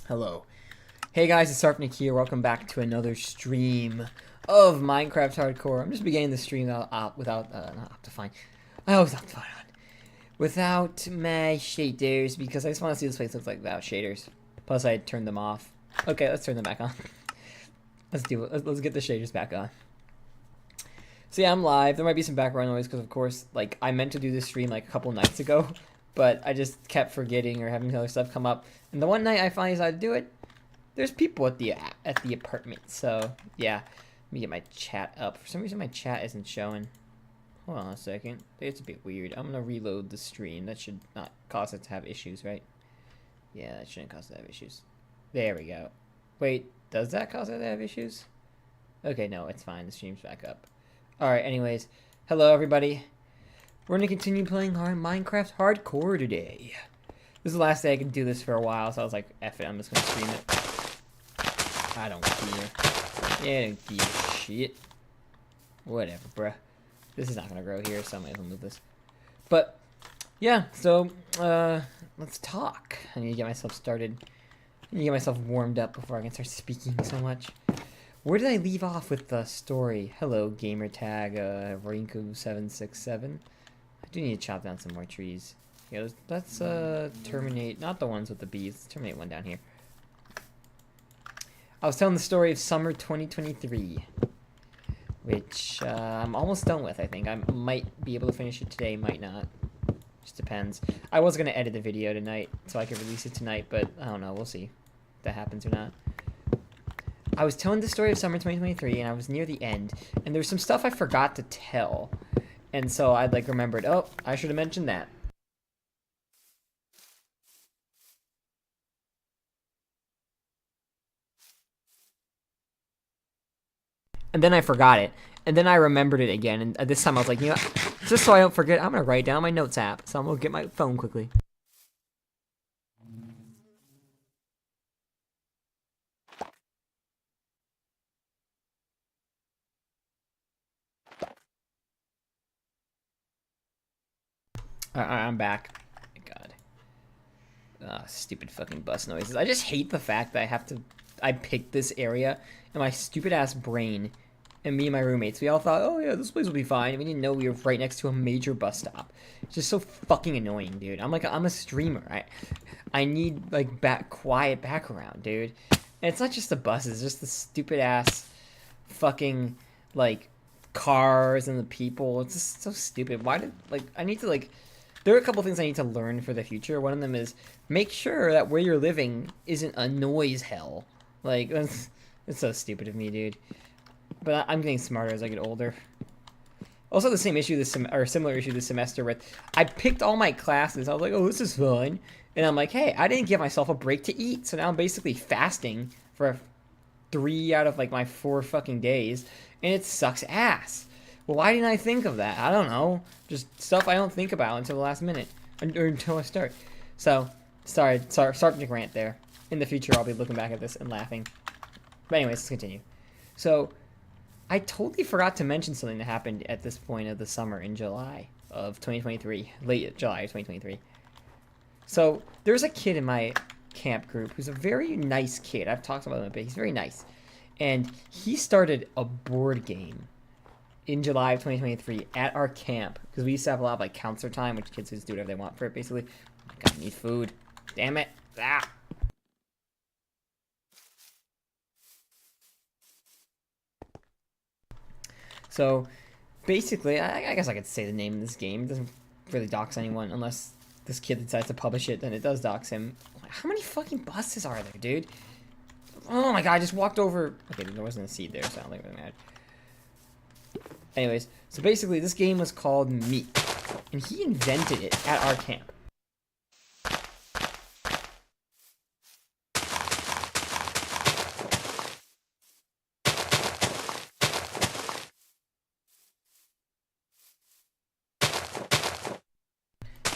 Hello. Hey guys, it's Sarfnic here. Welcome back to another stream of Minecraft Hardcore. I'm just beginning the stream without not Optifine. I always Optifine on. Without my shaders, because I just want to see this place looks like without shaders. Plus I turned them off. Okay, let's turn them back on. Let's do it. Let's get the shaders back on. So yeah, I'm live. There might be some background noise because of course, like, I meant to do this stream like a couple nights ago, but I just kept forgetting or having other stuff come up. And the one night I finally decided to do it, there's people at the apartment. So yeah, let me get my chat up. For some reason my chat isn't showing. Hold on a second. It's a bit weird. I'm gonna reload the stream. That should not cause it to have issues, right? Yeah, that shouldn't cause it to have issues. There we go. Wait, does that cause it to have issues? Okay, no, it's fine. The stream's back up. Alright, anyways. Hello, everybody. We're going to continue playing Minecraft Hardcore today. This is the last day I can do this for a while, so I was like, F it, I'm just going to stream it. I don't care. Yeah, I don't give a shit. Whatever, bruh. This is not going to grow here, so I might as well move this. But, yeah, so, let's talk. I need to get myself started. I need to get myself warmed up before I can start speaking so much. Where did I leave off with the story? Hello, gamertag, Rinko767. I do need to chop down some more trees. Yeah, let's terminate, not the ones with the bees, let's terminate one down here. I was telling the story of summer 2023, which I'm almost done with, I think. I might be able to finish it today, might not. Just depends. I was going to edit the video tonight, so I could release it tonight, but I don't know, we'll see if that happens or not. I was telling the story of summer 2023, and I was near the end, and there was some stuff I forgot to tell. And so I remembered, oh, I should have mentioned that. And then I forgot it. And then I remembered it again, and this time I was like, you know, just so I don't forget, I'm going to write down my notes app. So I'm going to get my phone quickly. I'm back. God. Stupid fucking bus noises. I just hate the fact that I picked this area, and my stupid ass brain, and me and my roommates, we all thought, oh yeah, this place will be fine. And we didn't know we were right next to a major bus stop. It's just so fucking annoying, dude. I'm a streamer. I need quiet background, dude. And it's not just the buses, it's just the stupid ass fucking cars and the people. It's just so stupid. Why did I need to there are a couple things I need to learn for the future. One of them is make sure that where you're living isn't a noise hell. It's so stupid of me, dude. But I'm getting smarter as I get older. Also, the same issue similar issue this semester with I picked all my classes. I was like, oh, this is fun. And I'm like, hey, I didn't give myself a break to eat. So now I'm basically fasting for 3 out of my 4 fucking days. And it sucks ass. Well, why didn't I think of that? I don't know. Just stuff I don't think about until the last minute. Or until I start. So, sorry, Sarfnic rant there. In the future, I'll be looking back at this and laughing. But anyways, let's continue. So, I totally forgot to mention something that happened at this point of the summer in July of 2023. Late July of 2023. So, there's a kid in my camp group who's a very nice kid. I've talked about him a bit. He's very nice. And he started a board game in July of 2023 at our camp, because we used to have a lot of counselor time, which kids just do whatever they want for it, basically. Oh my God, I need food. Damn it. Ah. So, basically, I guess I could say the name of this game. It doesn't really dox anyone, unless this kid decides to publish it, then it does dox him. How many fucking buses are there, dude? Oh my God, I just walked over. Okay, there wasn't a seed there, so I don't think it really mattered. Anyways, so basically this game was called Meep, and he invented it at our camp.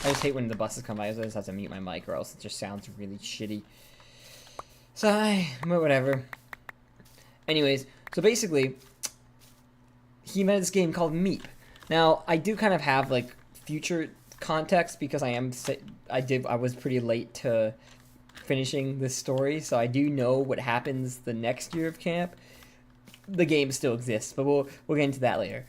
I just hate when the buses come by, I just have to mute my mic or else it just sounds really shitty. So, whatever. Anyways, so basically, he made this game called Meep. Now, I do kind of have future context because I was pretty late to finishing this story, so I do know what happens the next year of camp. The game still exists, but we'll get into that later.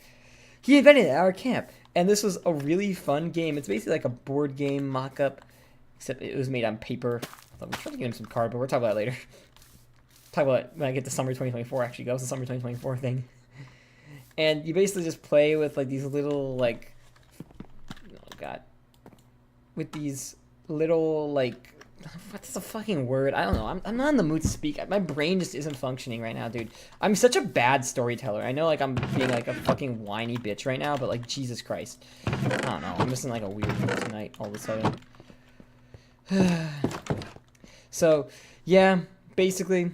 He invented our camp, and this was a really fun game. It's basically like a board game mock-up, except it was made on paper. So we tried to get him some card, but we'll talk about that later. Talk about it when I get to summer 2024. Actually, that was the summer 2024 thing. And you basically just play with like these little like, oh god, with these little like, what's the fucking word? I don't know. I'm not in the mood to speak. My brain just isn't functioning right now, dude. I'm such a bad storyteller. I know like I'm being like a fucking whiny bitch right now, but like Jesus Christ, I don't know. I'm just in like a weird mood tonight all of a sudden. So yeah, basically,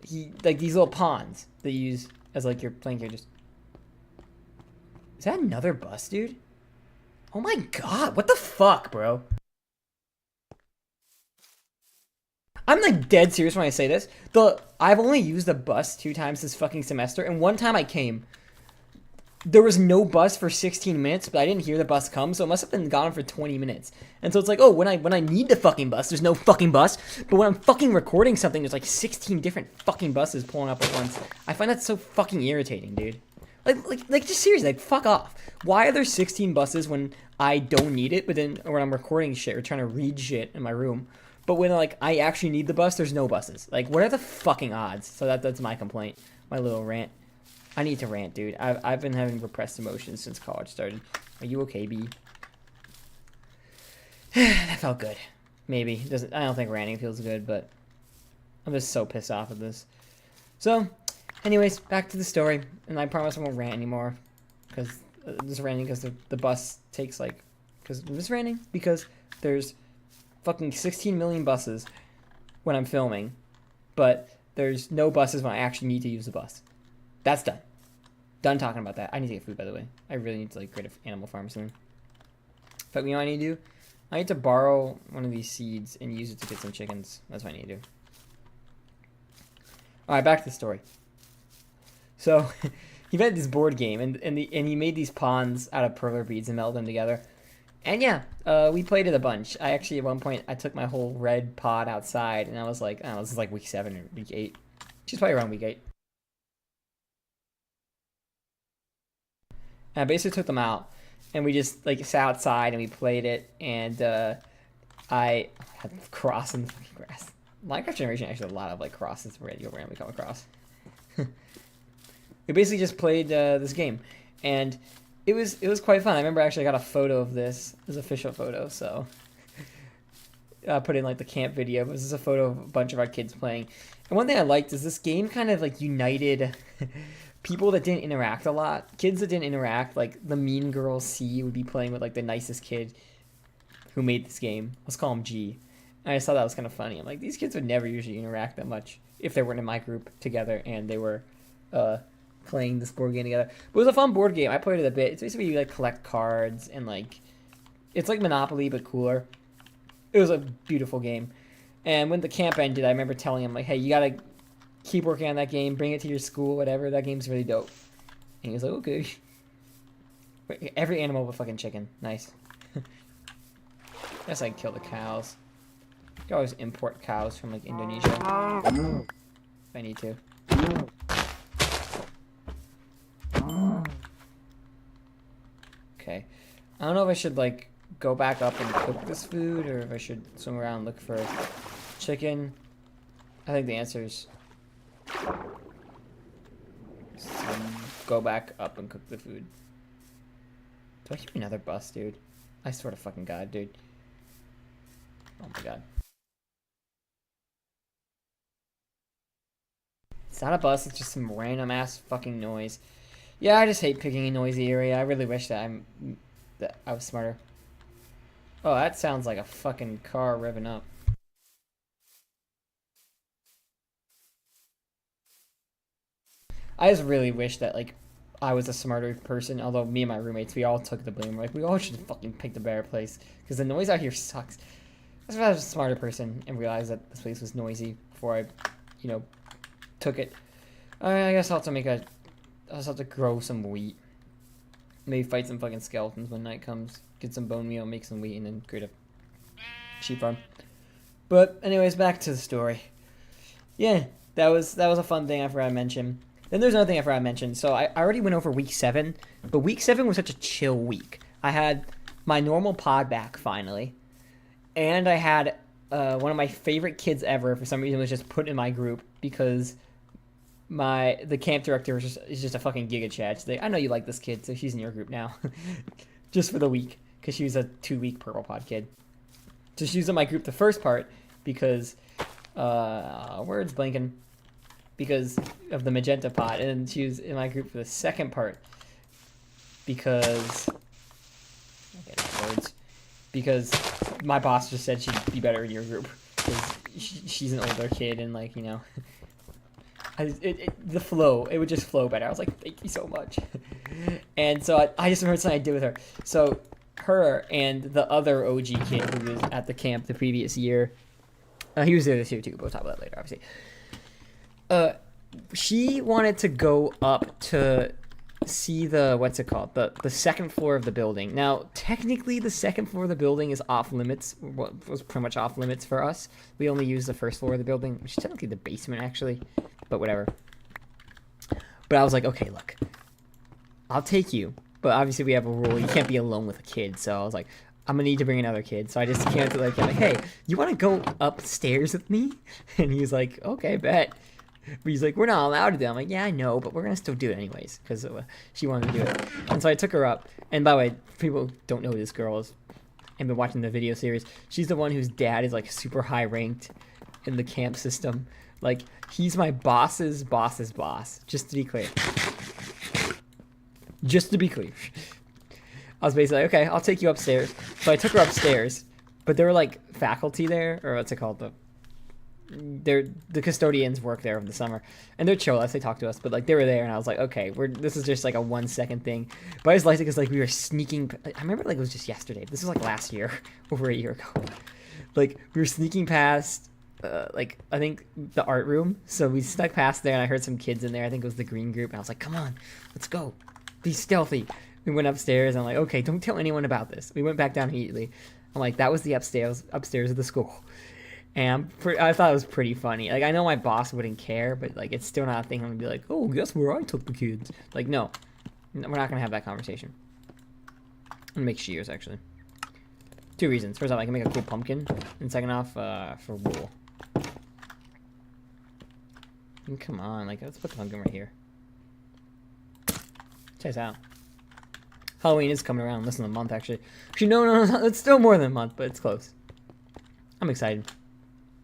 he like these little pawns that you use as like your playing characters. Is that another bus, dude? Oh my god, what the fuck, bro? I'm like dead serious when I say this. I've only used the bus 2 times this fucking semester, and one time I came. There was no bus for 16 minutes, but I didn't hear the bus come, so it must have been gone for 20 minutes. And so it's like, oh, when I need the fucking bus, there's no fucking bus. But when I'm fucking recording something, there's like 16 different fucking buses pulling up at once. I find that so fucking irritating, dude. Like just seriously, like fuck off. Why are there 16 buses when I don't need it, but then when I'm recording shit or trying to read shit in my room? But when like I actually need the bus, there's no buses. Like, what are the fucking odds? So that's my complaint, my little rant. I need to rant, dude. I've been having repressed emotions since college started. Are you okay, B? That felt good. Maybe. I don't think ranting feels good, but I'm just so pissed off at this. So, anyways, back to the story. And I promise I won't rant anymore. Because I'm just ranting because the bus takes like... Because I'm just ranting because there's fucking 16 million buses when I'm filming. But there's no buses when I actually need to use the bus. That's done. Done talking about that. I need to get food, by the way. I really need to like create an animal farm soon. But you know what I need to do? I need to borrow one of these seeds and use it to get some chickens. That's what I need to do. Alright, back to the story. So, he made this board game, and he made these pawns out of perler beads and melded them together. And yeah, we played it a bunch. I actually, at one point, I took my whole red pod outside, and I was like, I don't know, this is like week 7 or week 8. She's probably around week 8. And I basically took them out, and we just like sat outside and we played it, and I had a cross in the fucking grass. Minecraft Generation actually has a lot of like crosses where you'll randomly come across. We basically just played this game, and it was quite fun. I remember actually I got a photo of this. It was an official photo, so I put in like the camp video. This is a photo of a bunch of our kids playing. And one thing I liked is this game kind of like united people that didn't interact a lot. Kids that didn't interact, like the mean girl C would be playing with like the nicest kid who made this game. Let's call him G. And I just thought that was kind of funny. I'm like, these kids would never usually interact that much if they weren't in my group together and they were playing this board game together. But it was a fun board game. I played it a bit. It's basically you like collect cards and like it's like Monopoly but cooler. It was a beautiful game. And when the camp ended, I remember telling him like, hey, you gotta keep working on that game, bring it to your school, whatever. That game's really dope. And he was like, okay. Wait, every animal but fucking chicken. Nice. Guess I can kill the cows. You can always import cows from like Indonesia. If I need to. Okay. I don't know if I should like go back up and cook this food or if I should swim around and look for chicken. I think the answer is go back up and cook the food. Do I hear another bus, dude? I swear to fucking God, dude. Oh my God. It's not a bus, it's just some random ass fucking noise. Yeah, I just hate picking a noisy area. I really wish that I was smarter. Oh, that sounds like a fucking car revving up. I just really wish that, like, I was a smarter person, although me and my roommates, we all took the blame. We're like, we all should have fucking picked a better place, because the noise out here sucks. I was a smarter person and realized that this place was noisy before I, you know, took it. I guess I'll have to I'll just have to grow some wheat. Maybe fight some fucking skeletons when night comes. Get some bone meal, make some wheat, and then create a sheep farm. But anyways, back to the story. Yeah, that was a fun thing I forgot to mention. Then there's another thing I forgot to mention. So I already went over week 7, but week 7 was such a chill week. I had my normal pod back finally, and I had one of my favorite kids ever for some reason was just put in my group because the camp director is just a fucking giga chad. She's like, I know you like this kid, so she's in your group now, just for the week because she was a 2-week purple pod kid. So she was in my group the first part because words blinking because of the magenta pod, and she was in my group for the second part because words because my boss just said she'd be better in your group because she's an older kid and like the flow, it would just flow better. I was like, thank you so much. And so I just remembered something I did with her. So her and the other OG kid who was at the camp the previous year, he was there this year too, but we'll talk about that later, obviously. She wanted to go up to see the second floor of the building. Now, technically, the second floor of the building is off limits. Was pretty much off limits for us. We only use the first floor of the building, which is technically the basement, actually. But whatever. But I was like, okay, look, I'll take you. But obviously, we have a rule. You can't be alone with a kid. So I was like, I'm going to need to bring another kid. So I just came to like, hey, you want to go upstairs with me? And he was like, okay, bet. But he's like, we're not allowed to do it. I'm like, yeah, I know, but we're going to still do it anyways. Because she wanted to do it. And so I took her up. And by the way, people don't know who this girl is and been watching the video series. She's the one whose dad is like super high ranked in the camp system. Like, he's my boss's boss's boss. Just to be clear. Just to be clear. I was basically like, okay, I'll take you upstairs. So I took her upstairs. But there were like faculty there. Or what's it called? The custodians work there over the summer. And they're chill as they talk to us. But like, they were there. And I was like, okay, this is just like a 1-second thing. But I just liked it because like we were sneaking. I remember like it was just yesterday. This was like last year. Over a year ago. Like, we were sneaking past like I think the art room, so we snuck past there and I heard some kids in there. I think it was the green group, and I was like, come on, let's go, be stealthy. We went upstairs and I'm like, okay, don't tell anyone about this. We went back down immediately. I'm like, that was the upstairs of the school. And I thought it was pretty funny. Like, I know my boss wouldn't care, but like it's still not a thing. I'm gonna be like, oh, guess where I took the kids. Like, no, we're not gonna have that conversation. I'm gonna make shears, actually. 2 reasons. First off, I can make a cool pumpkin, and second off, for wool. Come on, like, let's put the pumpkin right here. Check this out. Halloween is coming around less than a month, actually. Actually, no, it's still more than a month, but it's close. I'm excited.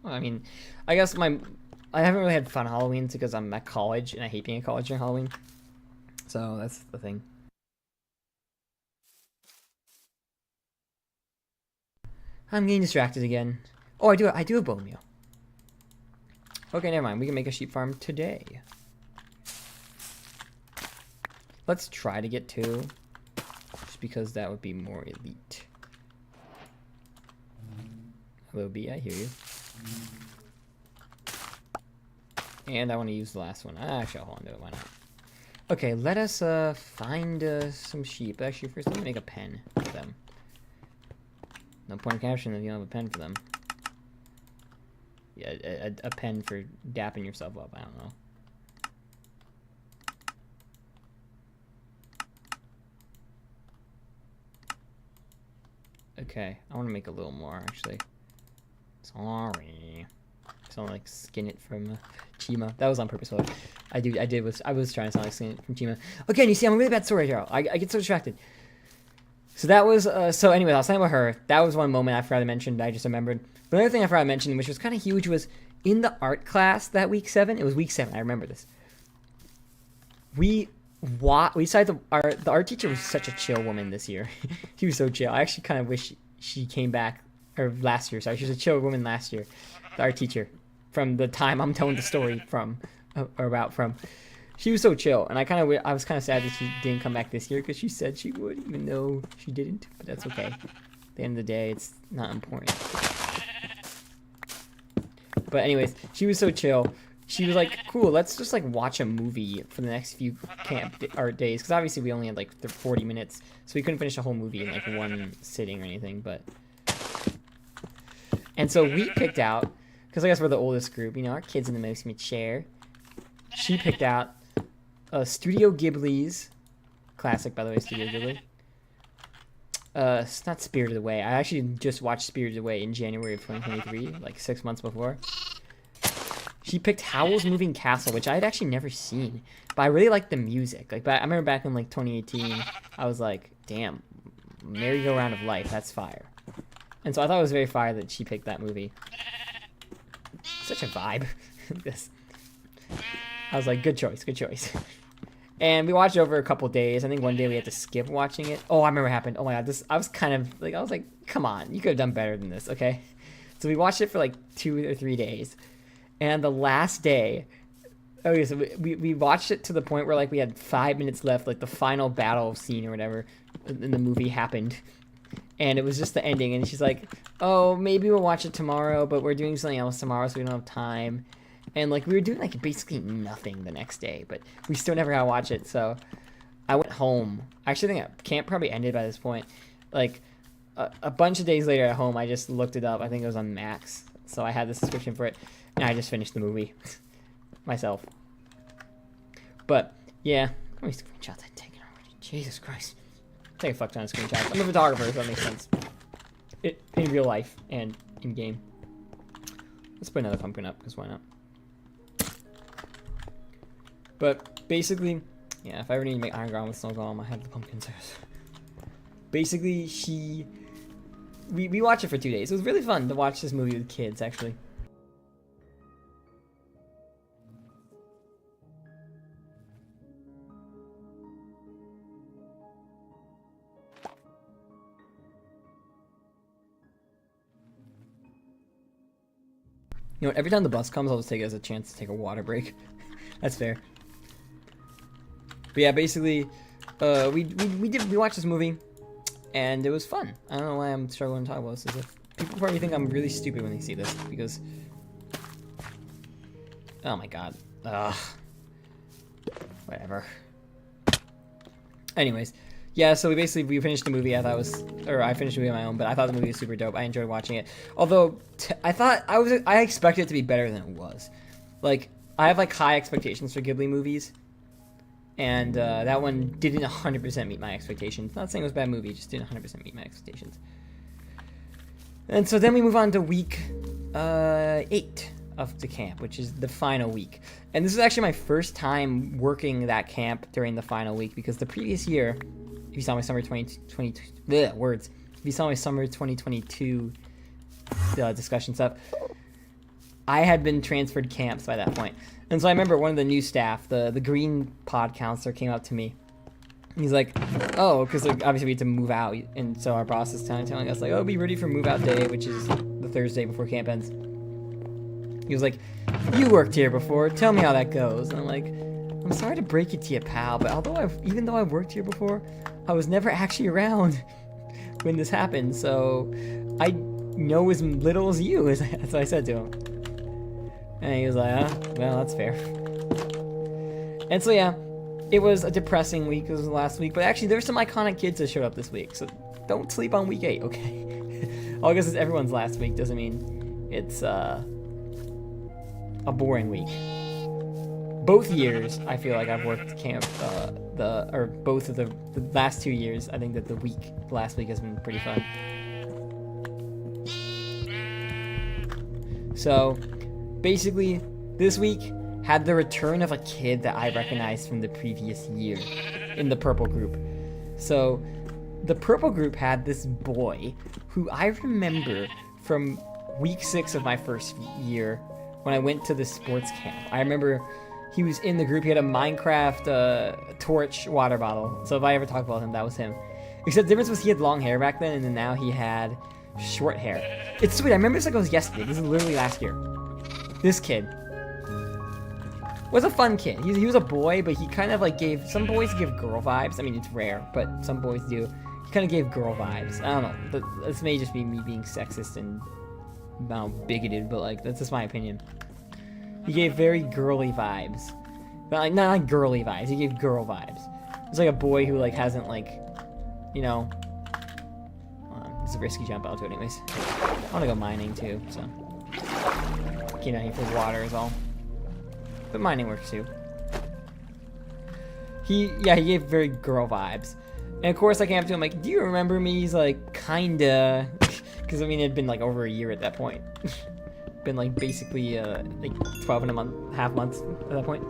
Well, I mean, I guess I haven't really had fun Halloweens because I'm at college, and I hate being at college during Halloween. So, that's the thing. I'm getting distracted again. Oh, I do have bone meal. Okay, never mind. We can make a sheep farm today. Let's try to get 2. Just because that would be more elite. Hello, B, I hear you. And I want to use the last one. Actually, I'll hold on to it. Why not? Okay, let us find some sheep. Actually, first let me make a pen for them. No point in captioning if you don't have a pen for them. Yeah, a pen for dapping yourself up. I don't know. Okay, I want to make a little more, actually. Sorry. Sound like skin it from Chima. That was on purpose. I was trying to sound like skin it from Chima. Again, you see, I'm a really bad storyteller. I get so distracted. So that was, so anyway, I was talking about her. That was one moment I forgot to mention that I just remembered. But another thing I forgot to mention, which was kind of huge, was in the art class that week 7. It was week 7. I remember this. We decided the art teacher was such a chill woman this year. She was so chill. I actually kind of wish she came back, or last year, sorry. She was a chill woman last year. The art teacher. From the time I'm telling the story from. She was so chill, and I was kind of sad that she didn't come back this year because she said she would, even though she didn't. But that's okay. At the end of the day, it's not important. But anyways, she was so chill. She was like, "Cool, let's just like watch a movie for the next few art days." Because obviously we only had like 40 minutes, so we couldn't finish a whole movie in like one sitting or anything. But And so we picked out, because I guess we're the oldest group, you know, our kid's in the most mature. She picked out Studio Ghibli's, classic by the way, Studio Ghibli. It's not Spirited Away. I actually just watched Spirited Away in January of 2023, like 6 months before. She picked Howl's Moving Castle, which I had actually never seen, but I really liked the music. Like, I remember back in like 2018, I was like, damn, Merry-Go-Round of Life, that's fire. And so I thought it was very fire that she picked that movie. Such a vibe. This. I was like, good choice, good choice. And we watched it over a couple days. I think one day we had to skip watching it. Oh, I remember what happened. Oh my god, I was kind of like, I was like, come on, you could have done better than this, okay? So we watched it for like 2 or 3 days. And the last day, okay, so we watched it to the point where like we had 5 minutes left, like the final battle scene or whatever in the movie happened. And it was just the ending, and she's like, oh, maybe we'll watch it tomorrow, but we're doing something else tomorrow, so we don't have time. And like we were doing like basically nothing the next day, but we still never got to watch it. So I went home. I actually think camp probably ended by this point. Like a bunch of days later at home, I just looked it up. I think it was on Max, so I had the subscription for it, and I just finished the movie myself. But yeah, how many screenshots I've taken already? Jesus Christ, take a fuck ton of screenshots. I'm a photographer, so that makes sense. In real life and in game. Let's put another pumpkin up, because why not? But basically, yeah, if I ever need to make Iron Golem with Snow Golem, I have the pumpkins. Basically, we watched it for 2 days. It was really fun to watch this movie with kids, actually. You know what, every time the bus comes, I'll just take it as a chance to take a water break. That's fair. But yeah, basically, we watched this movie, and it was fun. I don't know why I'm struggling to talk about this. People probably think I'm really stupid when they see this, because... Oh my god. Ugh. Whatever. Anyways, yeah, so we finished the movie. I finished the movie on my own, but I thought the movie was super dope. I enjoyed watching it. Although, I expected it to be better than it was. Like, I have like high expectations for Ghibli movies, and that one didn't 100% meet my expectations. Not saying it was a bad movie, it just didn't 100% meet my expectations. And so then we move on to week 8 of the camp, which is the final week. And this is actually my first time working that camp during the final week, because the previous year, if you saw my summer 2022 if you saw my summer 2022 discussion stuff, I had been transferred camps by that point. And so I remember one of the new staff, the green pod counselor, came up to me. He's like, oh, because like, obviously we had to move out. And so our boss is telling us, like, oh, be ready for move out day, which is the Thursday before camp ends. He was like, you worked here before. Tell me how that goes. And I'm like, I'm sorry to break it to you, pal, but even though I've worked here before, I was never actually around when this happened. So I know as little as you. That's what I said to him. And he was like, well, that's fair. And so, yeah, it was a depressing week. It was the last week. But actually, there's some iconic kids that showed up this week. So don't sleep on week 8, okay? All because it's everyone's last week doesn't mean it's a boring week. Both years, I feel like I've worked camp, both of the last 2 years, I think that the last week has been pretty fun. So, basically, this week had the return of a kid that I recognized from the previous year in the purple group. So, the purple group had this boy who I remember from week 6 of my first year when I went to the sports camp. I remember he was in the group. He had a Minecraft torch water bottle. So if I ever talk about him, that was him. Except the difference was he had long hair back then, and then now he had short hair. It's sweet. I remember this like it was yesterday. This is literally last year. This kid was a fun kid. He was a boy, but he kind of like some boys give girl vibes. I mean, it's rare, but some boys do. He kind of gave girl vibes. I don't know. This may just be me being sexist and bigoted, but like that's just my opinion. He gave very girly vibes. But like, not like girly vibes, he gave girl vibes. It's like a boy who like hasn't like, you know... It's a risky jump, I'll do it anyways. want to go mining too, so. Came out here for water is all. But mining works too. He gave very girl vibes. And of course I came up to him like, do you remember me? He's like, kinda. Because I mean, it had been like over a year at that point. Been like basically like 12 and a half months at that point.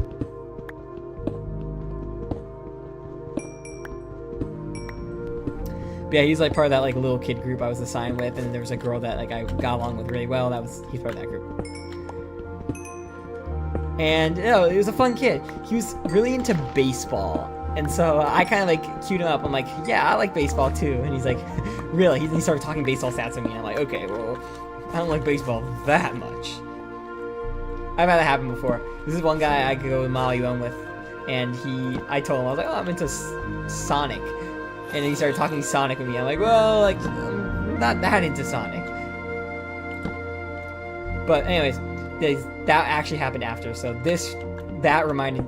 But yeah, he's like part of that like little kid group I was assigned with, and there was a girl that like I got along with really well. He's part of that group. And you know, he was a fun kid. He was really into baseball. And so I kind of like queued him up. I'm like, yeah, I like baseball too. And he's like, really? He started talking baseball stats with me. And I'm like, okay, well, I don't like baseball that much. I've had that happen before. This is one guy I could go with Molly one with. And I told him, I was like, oh, I'm into Sonic. And then he started talking Sonic with me. I'm like, well, like, I'm not that into Sonic. But anyways, that actually happened after. So this reminded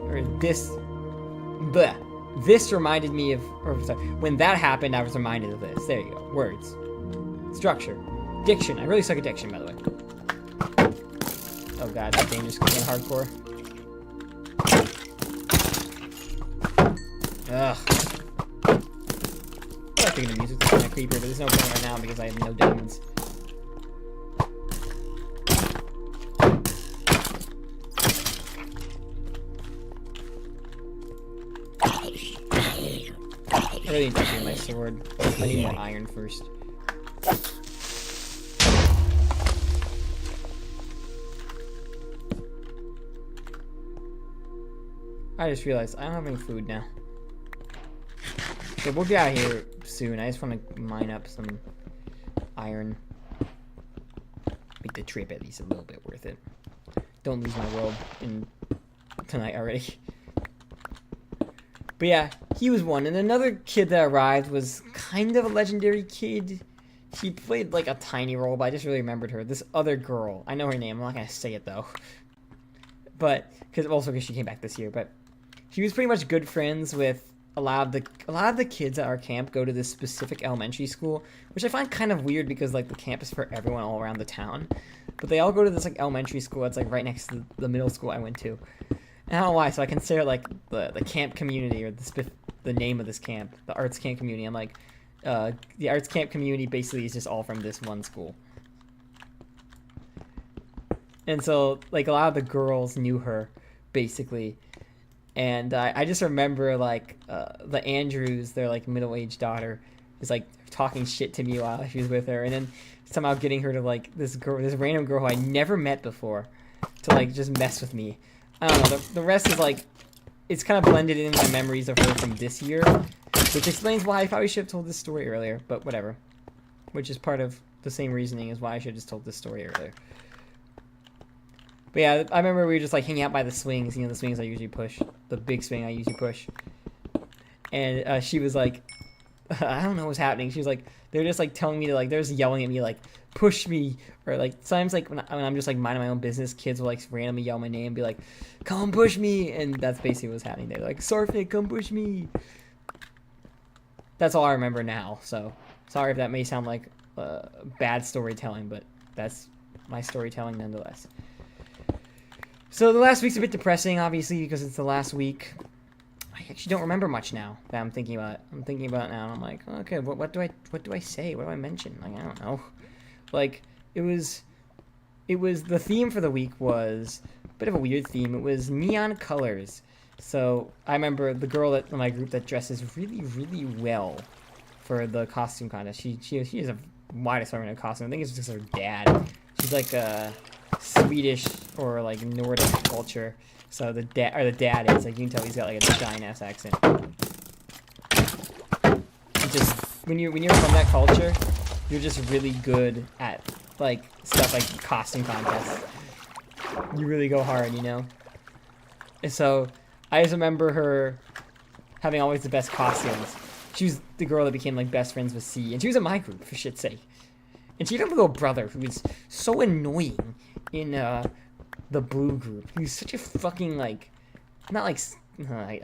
me of, when that happened, I was reminded of this. There you go. Words. Structure. Diction. I really suck at diction, by the way. Oh god, that's dangerous because I'm hardcore. Ugh. I like thinking the music's kind of creepier, but there's no point right now because I have no diamonds. I really need to get my sword. I need more iron first. I just realized I don't have any food now. Okay, we'll get out of here soon. I just want to mine up some iron. Make the trip at least a little bit worth it. Don't lose my world tonight already. But yeah, he was one. And another kid that arrived was kind of a legendary kid. He played like a tiny role, but I just really remembered her. This other girl. I know her name. I'm not going to say it though. But, because she came back this year. But she was pretty much good friends with a lot of the kids at our camp go to this specific elementary school, which I find kind of weird because like the camp is for everyone all around the town. But they all go to this like elementary school that's like right next to the middle school I went to. And I don't know why, so I consider like the camp community or the name of this camp, the arts camp community. I'm like, the arts camp community basically is just all from this one school. And so like a lot of the girls knew her, basically. And I just remember like the Andrews, their like middle-aged daughter, is like talking shit to me while she was with her, and then somehow getting her to like this random girl who I never met before, to like just mess with me. I don't know. The rest is like, it's kind of blended in my memories of her from this year, which explains why I probably should have told this story earlier. But whatever, which is part of the same reasoning as why I should have just told this story earlier. But yeah, I remember we were just like hanging out by the swings, you know, the swings I usually push, the big swing I usually push. And she was like, I don't know what's happening. She was like, they're just like telling me to like, they're just yelling at me like, push me, or like sometimes like when I'm just like minding my own business, kids will like randomly yell my name and be like, come push me, and that's basically what's happening there. They're like, Sarfnic, come push me. That's all I remember now. So sorry if that may sound like bad storytelling, but that's my storytelling nonetheless. So the last week's a bit depressing, obviously, because it's the last week. I actually don't remember much now that I'm thinking about it. I'm thinking about it now, and I'm like, okay, what do I say? What do I mention? Like, I don't know. Like, it was the theme for the week was a bit of a weird theme. It was neon colors. So I remember the girl in my group that dresses really, really well for the costume contest. She has a wide assortment of costumes. I think it's just her dad. She's like a Swedish or like Nordic culture. So the dad is like, you can tell he's got like a giant ass accent. It just when you're from that culture, you're just really good at like stuff like costume contests. You really go hard, you know. And so I just remember her having always the best costumes. She was the girl that became like best friends with C, and she was in my group for shit's sake. And she had a little brother who was so annoying in the blue group. He was such a fucking like, not like,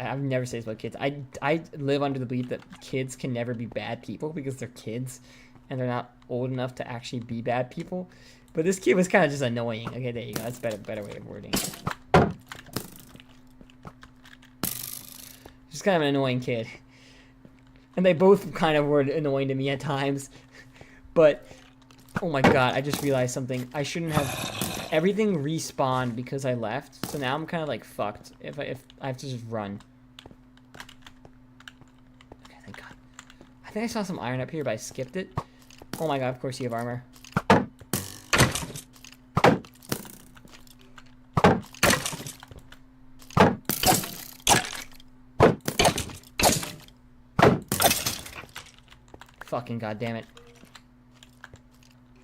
I've never said this about kids. I live under the belief that kids can never be bad people because they're kids. and they're not old enough to actually be bad people. But this kid was kind of just annoying. Okay, there you go. That's a better way of wording it. Just kind of an annoying kid. And they both kind of were annoying to me at times. But, oh my god, I just realized something. I shouldn't have... Everything respawned because I left. So now I'm kind of like fucked if I have to just run. Okay, thank god. I think I saw some iron up here, but I skipped it. Oh my god, of course you have armor. Fucking goddammit.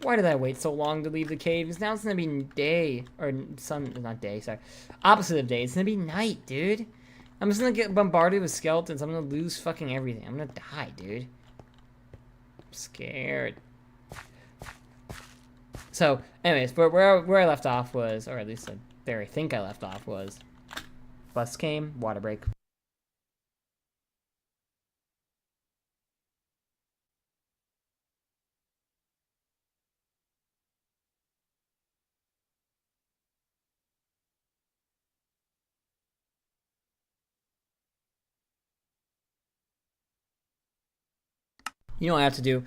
Why did I wait so long to leave the cave? Because now it's gonna be day. Or sun, not day, sorry. Opposite of day. It's gonna be night, dude. I'm just gonna get bombarded with skeletons. I'm gonna lose fucking everything. I'm gonna die, dude. I'm scared. So, anyways, where I left off was, or at least there I think I left off was, bus came, water break. You know what I have to do?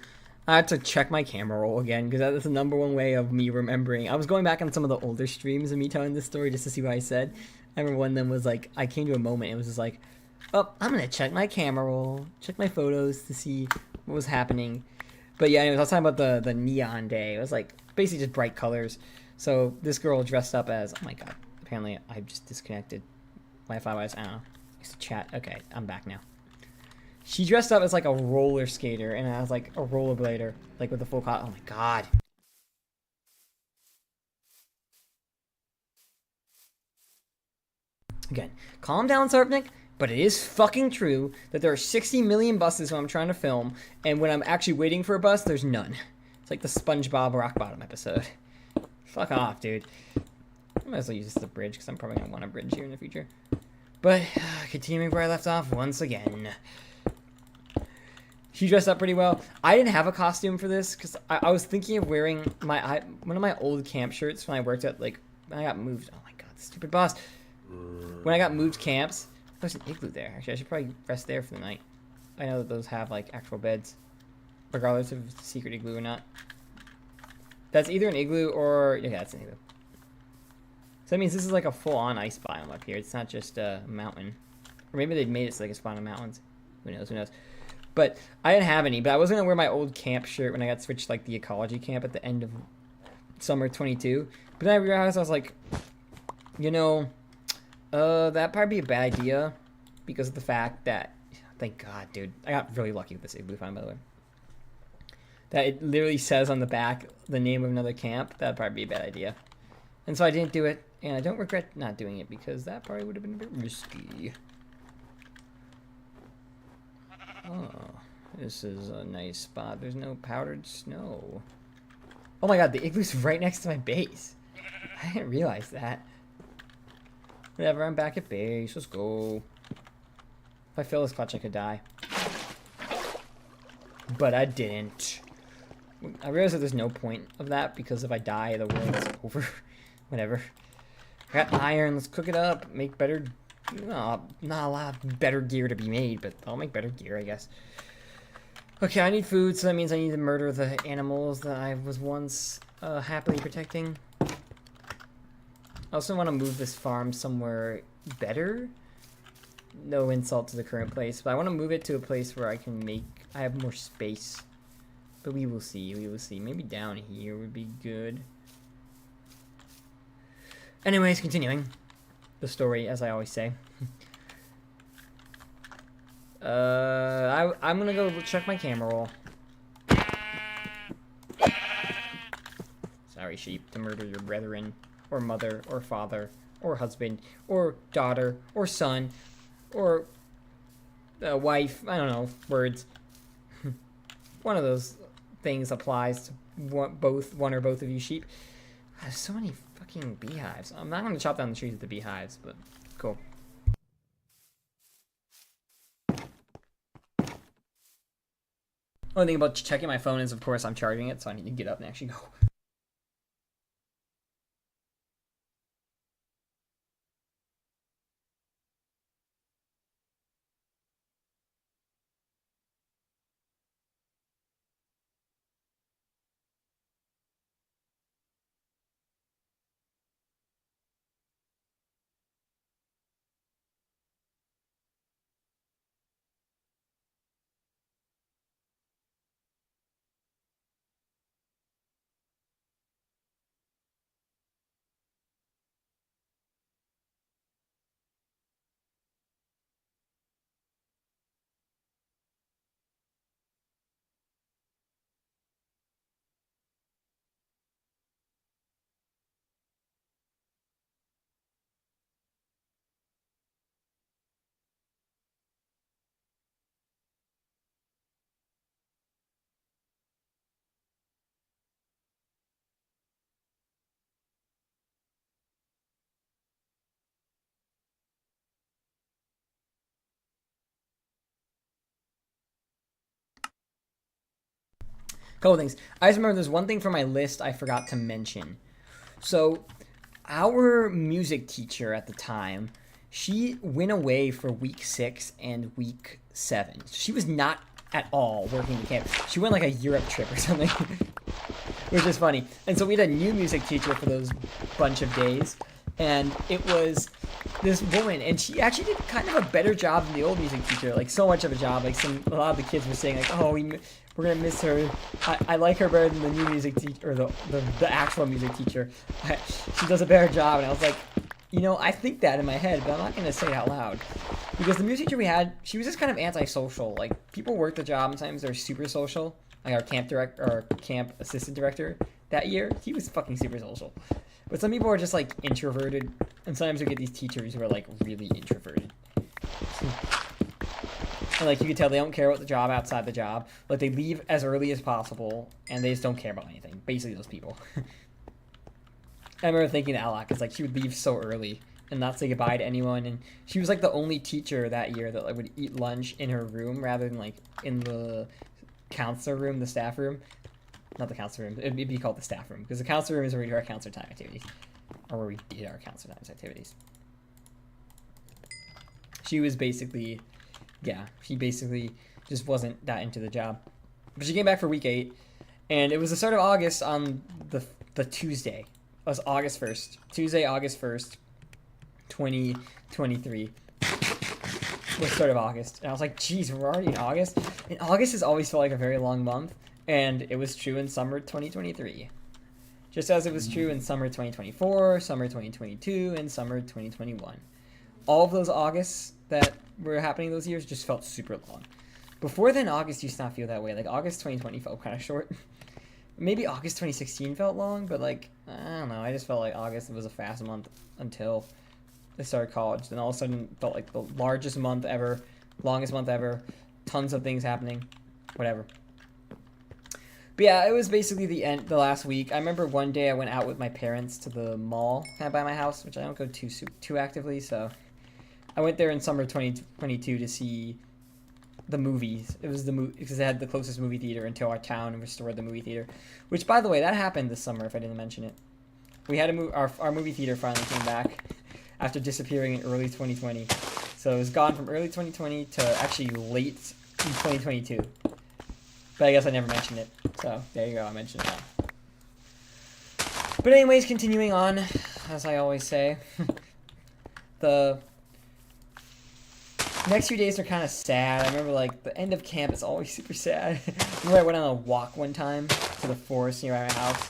I have to check my camera roll again, because that's the number one way of me remembering. I was going back on some of the older streams of me telling this story just to see what I said. I remember one of them was like, I came to a moment, and it was just like, oh, I'm going to check my camera roll, check my photos to see what was happening. But yeah, anyways, I was talking about the neon day. It was like, basically just bright colors. So this girl dressed up as, oh my god, apparently I just disconnected Wi-Fi wise, I don't know. I used to chat. Okay, I'm back now. She dressed up as like a roller skater, and I was like a rollerblader, like with the full costume. Oh my god. Again, calm down, Sarfnic, but it is fucking true that there are 60 million buses when I'm trying to film, and when I'm actually waiting for a bus, there's none. It's like the SpongeBob Rock Bottom episode. Fuck off, dude. I might as well use this as a bridge, because I'm probably going to want a bridge here in the future. But, continuing where I left off once again. She dressed up pretty well. I didn't have a costume for this because I was thinking of wearing one of my old camp shirts when I worked at, like, when I got moved. Oh my god, stupid boss. When I got moved camps, there's an igloo there. Actually, I should probably rest there for the night. I know that those have, like, actual beds, regardless if it's a secret igloo or not. That's either an igloo or, yeah, that's an igloo. So that means this is like a full-on ice biome up here. It's not just a mountain. Or maybe they made it so they can spawn in mountains. Who knows, who knows. But I didn't have any, but I was going to wear my old camp shirt when I got switched to, like, the ecology camp at the end of summer 22. But then I realized, I was like, you know, that'd probably be a bad idea because of the fact that, thank god, dude, I got really lucky with this igloo find, by the way. That it literally says on the back the name of another camp. That'd probably be a bad idea. And so I didn't do it, and I don't regret not doing it because that probably would have been a bit risky. Oh, this is a nice spot. There's no powdered snow. Oh my god, the igloo's right next to my base. I didn't realize that. Whatever, I'm back at base. Let's go. If I fail this clutch, I could die. But I didn't. I realize that there's no point of that because if I die, the world's over. Whatever. I got iron. Let's cook it up. Make better... not a lot of better gear to be made, but I'll make better gear, I guess. Okay, I need food, so that means I need to murder the animals that I was once happily protecting. I also want to move this farm somewhere better. No insult to the current place, but I want to move it to a place where I have more space. But we will see, we will see. Maybe down here would be good. Anyways, continuing the story, as I always say. I'm gonna go check my camera roll. Sorry, sheep, to murder your brethren, or mother, or father, or husband, or daughter, or son, or wife. I don't know, words. One of those things applies to one or both of you sheep. There's so many fucking beehives. I'm not going to chop down the trees with the beehives, but cool. Only thing about checking my phone is, of course, I'm charging it, so I need to get up and actually go. Couple things. I just remember there's one thing from my list I forgot to mention. So, our music teacher at the time, she went away for week 6 and week 7. She was not at all working the camp. She went like a Europe trip or something, which is funny. And so we had a new music teacher for those bunch of days, and it was this woman, and she actually did kind of a better job than the old music teacher, like so much of a job. Like a lot of the kids were saying like, oh, we're gonna miss her. I like her better than the new music teacher, or the actual music teacher. She does a better job. And I was like, I think that in my head, but I'm not gonna say it out loud. Because the music teacher we had, she was just kind of antisocial. Like, people work the job, sometimes they're super social. Like our camp assistant director that year, he was fucking super social. But some people are just like introverted, and sometimes we get these teachers who are like really introverted. And like you can tell they don't care about the job outside the job. Like they leave as early as possible, and they just don't care about anything. Basically, those people. I remember thinking that a lot, because like she would leave so early and not say goodbye to anyone, and she was like the only teacher that year that like would eat lunch in her room rather than like in the counselor room, the staff room. Not the counselor room. It'd be called the staff room, because the counselor room is where we do our counselor time activities, or where we did our counselor times activities. She was basically, yeah, she basically just wasn't that into the job. But she came back for week 8, and it was the start of August on the Tuesday. It was August 1st. Tuesday, August 1st, 2023. The start of August. And I was like, geez, we're already in August? And August has always felt like a very long month. And it was true in summer 2023. Just as it was true in summer 2024, summer 2022, and summer 2021. All of those Augusts that were happening those years just felt super long. Before then, August used to not feel that way. Like, August 2020 felt kind of short. Maybe August 2016 felt long, but, like, I don't know. I just felt like August was a fast month until I started college. Then all of a sudden, it felt like the largest month ever, longest month ever, tons of things happening, whatever. But yeah, it was basically the last week. I remember one day I went out with my parents to the mall kind of by my house, which I don't go too actively, so I went there in summer 2022 to see the movies. It was because it had the closest movie theater until our town restored the movie theater, which, by the way, that happened this summer, if I didn't mention it. We had our movie theater finally came back after disappearing in early 2020. So it was gone from early 2020 to actually late in 2022. But I guess I never mentioned it. So there you go, I mentioned it now. But anyways, continuing on, as I always say, the next few days are kind of sad. I remember, like, the end of camp is always super sad. I remember I went on a walk one time to the forest near my house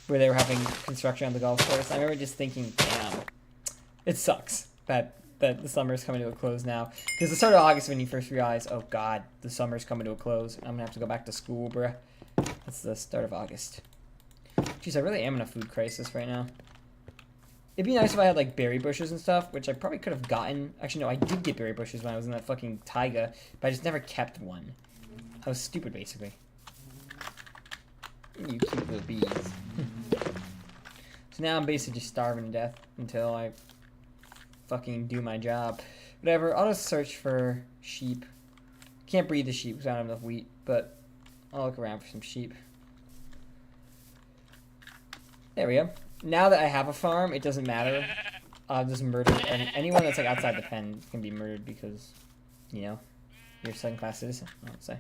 where they were having construction on the golf course. I remember just thinking, damn, it sucks that the summer's coming to a close now. Because the start of August when you first realize, oh god, the summer's coming to a close. I'm going to have to go back to school, bruh. That's the start of August. Jeez, I really am in a food crisis right now. It'd be nice if I had, like, berry bushes and stuff, which I probably could have gotten. Actually, no, I did get berry bushes when I was in that fucking taiga, but I just never kept one. I was stupid, basically. You cute little bees. So now I'm basically just starving to death until I fucking do my job. Whatever, I'll just search for sheep. Can't breed the sheep because I don't have enough wheat, but I'll look around for some sheep. There we go. Now that I have a farm, it doesn't matter. I'll just murder anyone that's like outside the pen can be murdered because, you know, you're a second-class citizen. I would say.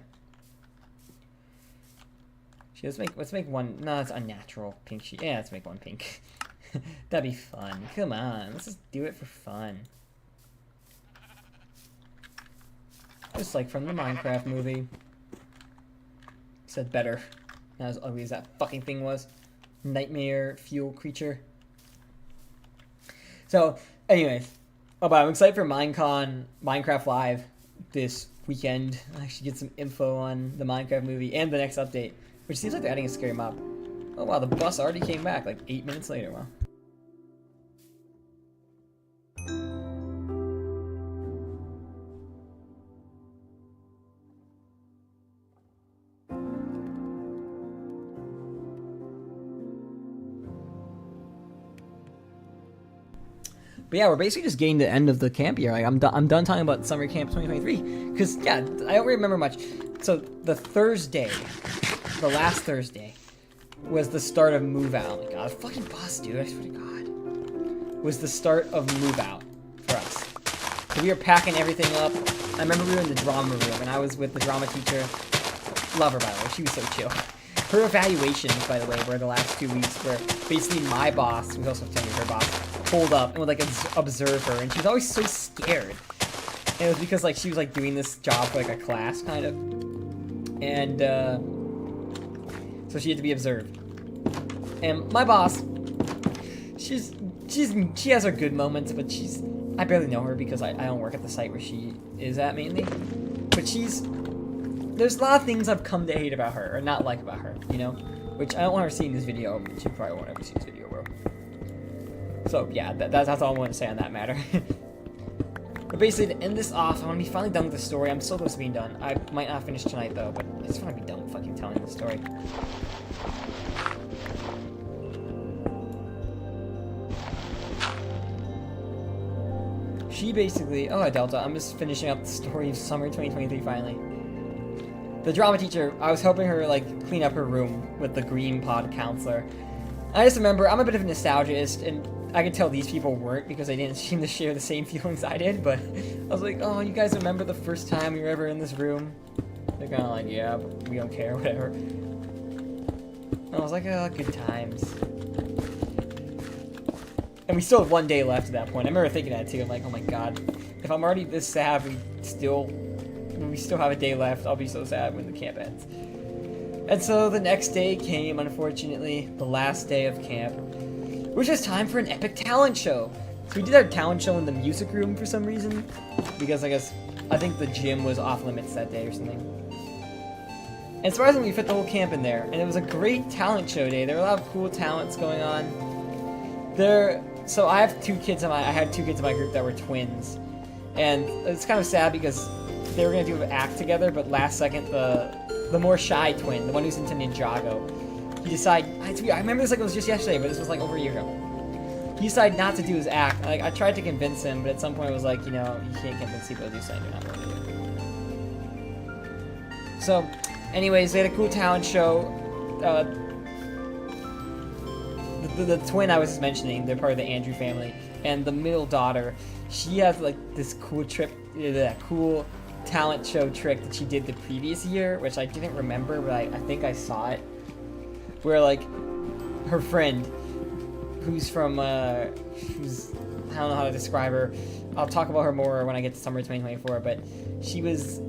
Let's make one. No, it's unnatural. Pink sheep. Yeah, let's make one pink. That'd be fun. Come on, let's just do it for fun. Just like from the Minecraft movie. Said better. Not as ugly as that fucking thing was. Nightmare fuel creature. So, anyways. Oh, but I'm excited for Minecon, Minecraft Live this weekend. I actually get some info on the Minecraft movie and the next update. Which seems like they're adding a scary mob. Oh wow, the bus already came back like 8 minutes later. Wow. But yeah, we're basically just getting to the end of the camp year. Like I'm done talking about summer camp 2023 because yeah, I don't remember much. So the Thursday, the last Thursday, was the start of move out. Oh my god, fucking boss, dude! I swear to God, was the start of move out for us. So we were packing everything up. I remember we were in the drama room, and I was with the drama teacher. Love her, by the way. She was so chill. Her evaluations, by the way, were the last 2 weeks where basically my boss, who's also telling me her boss, pulled up and would like observe her, and she was always so scared. And it was because like she was like doing this job for like a class kind of, and so she had to be observed. And my boss, she has her good moments, but I barely know her because I don't work at the site where she is at mainly. But there's a lot of things I've come to hate about her or not like about her, you know, which I don't want her to see in this video. She probably won't ever see this video, bro. So yeah, that's all I want to say on that matter. But basically, to end this off, I want to be finally done with the story. I'm so close to being done. I might not finish tonight though, but I just want to be done with fucking telling the story. She basically, oh Delta, I'm just finishing up the story of summer 2023 finally. The drama teacher, I was helping her like clean up her room with the green pod counselor. I just remember, I'm a bit of a nostalgist, and I could tell these people weren't because they didn't seem to share the same feelings I did, but I was like, oh, you guys remember the first time we were ever in this room? They're kind of like, yeah, but we don't care, whatever. And I was like, oh, good times. And we still have 1 day left at that point. I remember thinking that too. I'm like, oh my god, if I'm already this sad, when we still have a day left, I'll be so sad when the camp ends. And so the next day came, unfortunately, the last day of camp, which was time for an epic talent show. So we did our talent show in the music room for some reason, because I think the gym was off limits that day or something. And surprisingly, we fit the whole camp in there, and it was a great talent show day. There were a lot of cool talents going on. So I had two kids in my group that were twins, and it's kind of sad because they were gonna do an act together, but last second the more shy twin, the one who's into Ninjago, he decided. I remember this like it was just yesterday, but this was like over a year ago. He decided not to do his act. Like I tried to convince him, but at some point it was like, you know, you can't convince people to do something you're not going to do. So, anyways, they had a cool talent show. The twin I was just mentioning, they're part of the Andrew family, and the middle daughter, she has like this cool cool talent show trick that she did the previous year, which I didn't remember, but I think I saw it, where like her friend, who's from I don't know how to describe her. I'll talk about her more when I get to summer 2024, but she was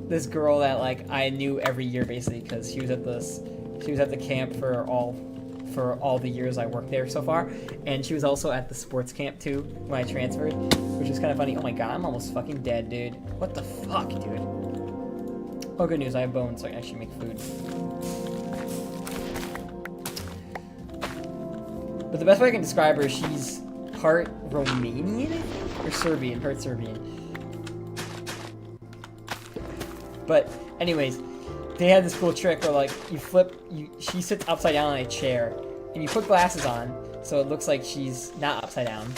this girl that like I knew every year basically because she was at the camp for all the years I worked there so far, and she was also at the sports camp too when I transferred, which was kind of funny. Oh my god, I'm almost fucking dead, dude. What the fuck, dude? Oh, good news, I have bones, so I can actually make food. But the best way I can describe her, she's part Romanian, I think? Or Serbian, part Serbian. But anyways, they had this cool trick where like she sits upside down on a chair, and you put glasses on so it looks like she's not upside down,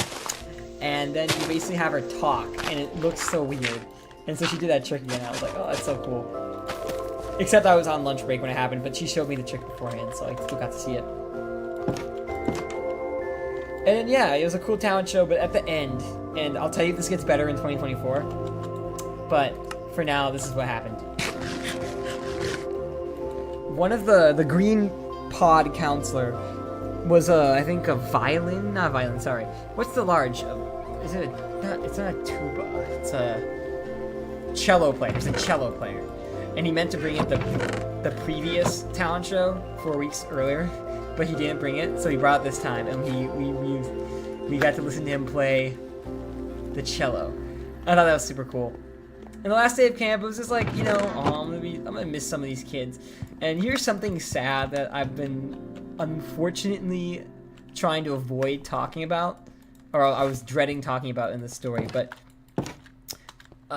and then you basically have her talk, and it looks so weird. And so she did that trick again. I was like, oh, that's so cool. Except I was on lunch break when it happened, but she showed me the chick beforehand, so I still got to see it. And yeah, it was a cool talent show, but at the end, and I'll tell you this gets better in 2024, but for now, this is what happened. One of the green pod counselor was I think a violin, not a violin, sorry. What's the large? Is it it's not a tuba, it's a cello player, it's a cello player. And he meant to bring it the previous talent show 4 weeks earlier, but he didn't bring it, so he brought it this time, and we got to listen to him play the cello. I thought that was super cool. And the last day of camp, it was just like, you know, oh, I'm gonna miss some of these kids. And here's something sad that I've been unfortunately trying to avoid talking about, or I was dreading talking about in the story. But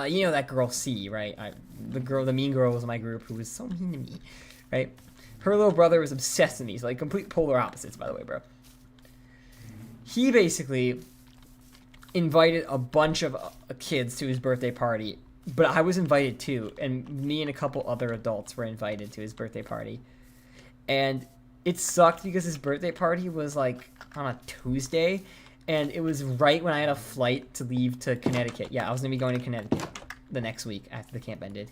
you know that girl C, right? The mean girl was in my group who was so mean to me, right? Her little brother was obsessed with me. So like complete polar opposites, by the way, bro. He basically invited a bunch of kids to his birthday party, but I was invited too, and me and a couple other adults were invited to his birthday party. And it sucked because his birthday party was like on a Tuesday, and it was right when I had a flight to leave to Connecticut. Yeah, I was gonna be going to Connecticut the next week after the camp ended.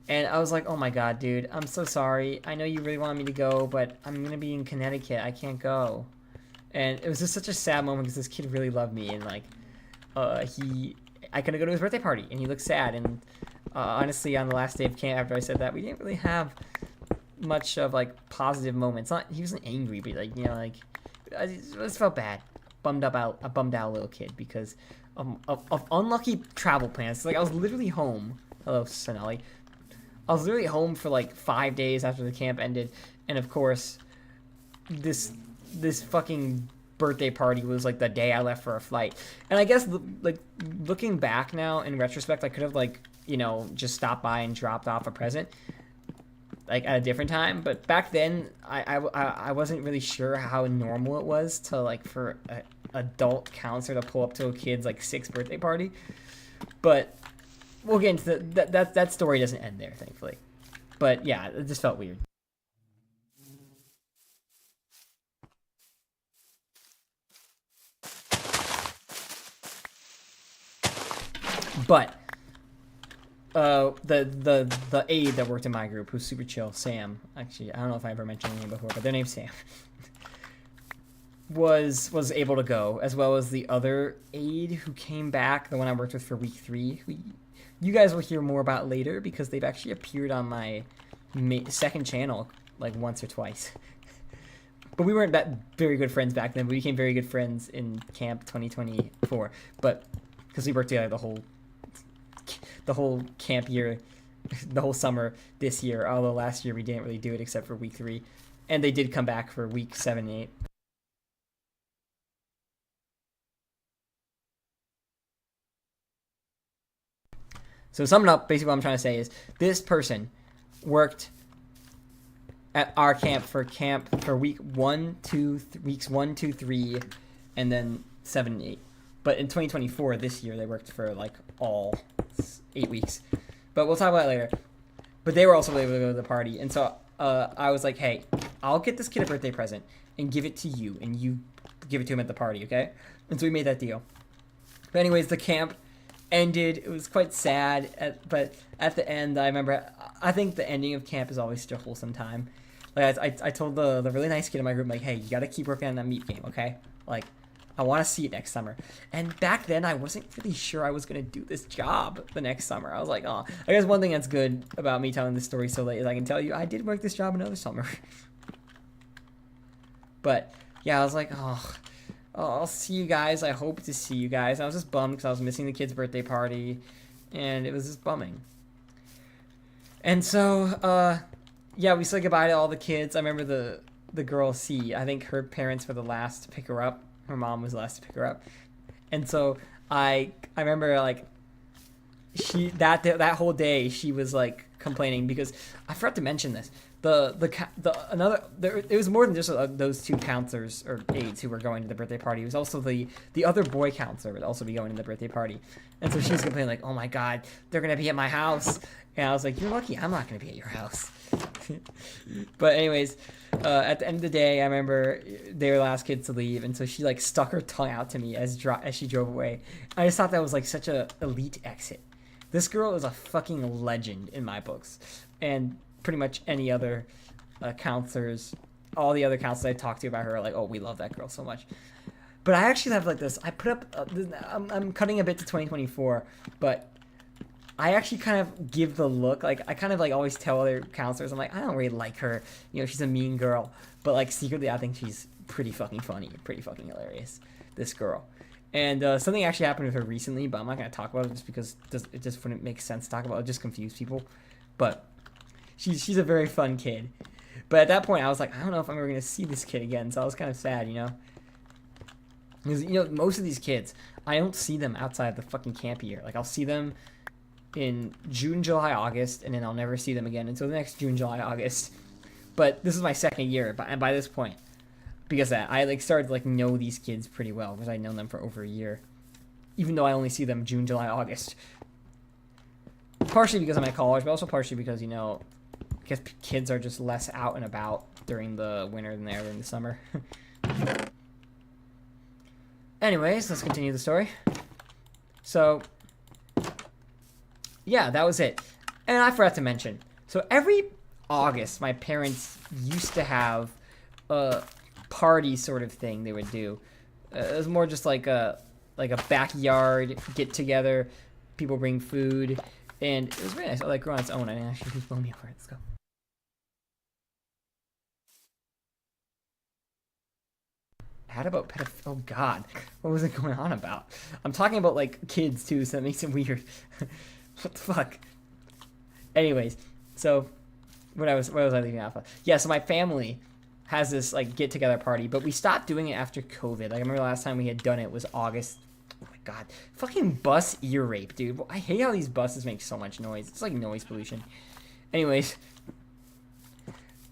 And I was like, oh my god, dude, I'm so sorry. I know you really wanted me to go, but I'm gonna be in Connecticut. I can't go. And it was just such a sad moment because this kid really loved me, and like, I couldn't go to his birthday party, and he looked sad. And honestly, on the last day of camp, after I said that, we didn't really have much of like positive moments. Not he wasn't angry, but like, you know, like I just felt bad, a bummed out little kid because of unlucky travel plans. Like I was literally home. Hello, Sonali. I was literally home for like 5 days after the camp ended, and of course, this fucking birthday party was like the day I left for a flight. And I guess like looking back now in retrospect, I could have like, you know, just stopped by and dropped off a present like at a different time. But back then I wasn't really sure how normal it was to like for an adult counselor to pull up to a kid's like 6th birthday party. But we'll get into that story doesn't end there, thankfully. But yeah, it just felt weird. But the aide that worked in my group, who's super chill, Sam. Actually, I don't know if I ever mentioned her name before, but their name's Sam. was able to go, as well as the other aide who came back, the one I worked with for week 3. Who you guys will hear more about later because they've actually appeared on my second channel like once or twice. But we weren't that very good friends back then. We became very good friends in camp 2024, but because we worked together the whole camp year, the whole summer this year, although last year we didn't really do it except for week 3. And they did come back for week 7 and 8. So summing up, basically what I'm trying to say is this person worked at our camp for weeks 1, 2, 3, and then 7 and 8. But in 2024, this year, they worked for like all 8 weeks. But we'll talk about it later. But they were also able to go to the party. And so I was like, hey, I'll get this kid a birthday present and give it to you. And you give it to him at the party, okay? And so we made that deal. But anyways, the camp ended. It was quite sad. But at the end, I think the ending of camp is always still a wholesome time. Like I told the really nice kid in my group, like, hey, you got to keep working on that meat game, okay? Like, I want to see it next summer. And back then, I wasn't really sure I was going to do this job the next summer. I was like, oh. I guess one thing that's good about me telling this story so late is I can tell you I did work this job another summer. But, yeah, I was like, oh, I'll see you guys. I hope to see you guys. And I was just bummed because I was missing the kid's birthday party. And it was just bumming. And so, yeah, we said goodbye to all the kids. I remember the girl C. I think her parents were the last to pick her up. Her mom was the last to pick her up. And so I remember like that whole day she was like complaining because I forgot to mention this, the another there, it was more than just those two counselors or aides who were going to the birthday party. It was also the other boy counselor would also be going to the birthday party, and so she was complaining like, "Oh my God, they're gonna be at my house," and I was like, "You're lucky, I'm not gonna be at your house." But anyways, at the end of the day, I remember they were the last kids to leave, and so she like stuck her tongue out to me as she drove away. I just thought that was like such a elite exit. This girl is a fucking legend in my books, and pretty much any other counselors, all the other counselors I talked to about her are like, oh, we love that girl so much. But I actually have like this. I put up. I'm cutting a bit to 2024, but I actually kind of give the look. Like I kind of like always tell other counselors, I'm like, I don't really like her. You know, she's a mean girl, but like secretly, I think she's pretty fucking funny, pretty fucking hilarious. This girl. And something actually happened with her recently, but I'm not going to talk about it just because it just wouldn't make sense to talk about it. It'll just confuse people. But she's a very fun kid. But at that point, I was like, I don't know if I'm ever going to see this kid again. So I was kind of sad, you know? Because, you know, most of these kids, I don't see them outside the fucking camp year. Like, I'll see them in June, July, August, and then I'll never see them again until the next June, July, August. But this is my second year, and by this point, because I like started to like know these kids pretty well because I'd known them for over a year, even though I only see them June, July, August. Partially because I'm at college, but also partially because, you know, I guess kids are just less out and about during the winter than they are during the summer. Anyways, let's continue the story. So, yeah, that was it. And I forgot to mention, so every August, my parents used to have a party sort of thing they would do. It was more just like a backyard get together. People bring food, and it was really nice. I like grow on its own. I didn't actually blow me over. Let's go. Had about oh God, what was it going on about? I'm talking about like kids too, so that makes it weird. What the fuck? Anyways, so what was I leaving off of? Yeah, so my family has this like get together party, but we stopped doing it after COVID. Like I remember the last time we had done it was August. Oh my God, fucking bus ear rape, dude. I hate how these buses make so much noise. It's like noise pollution. Anyways,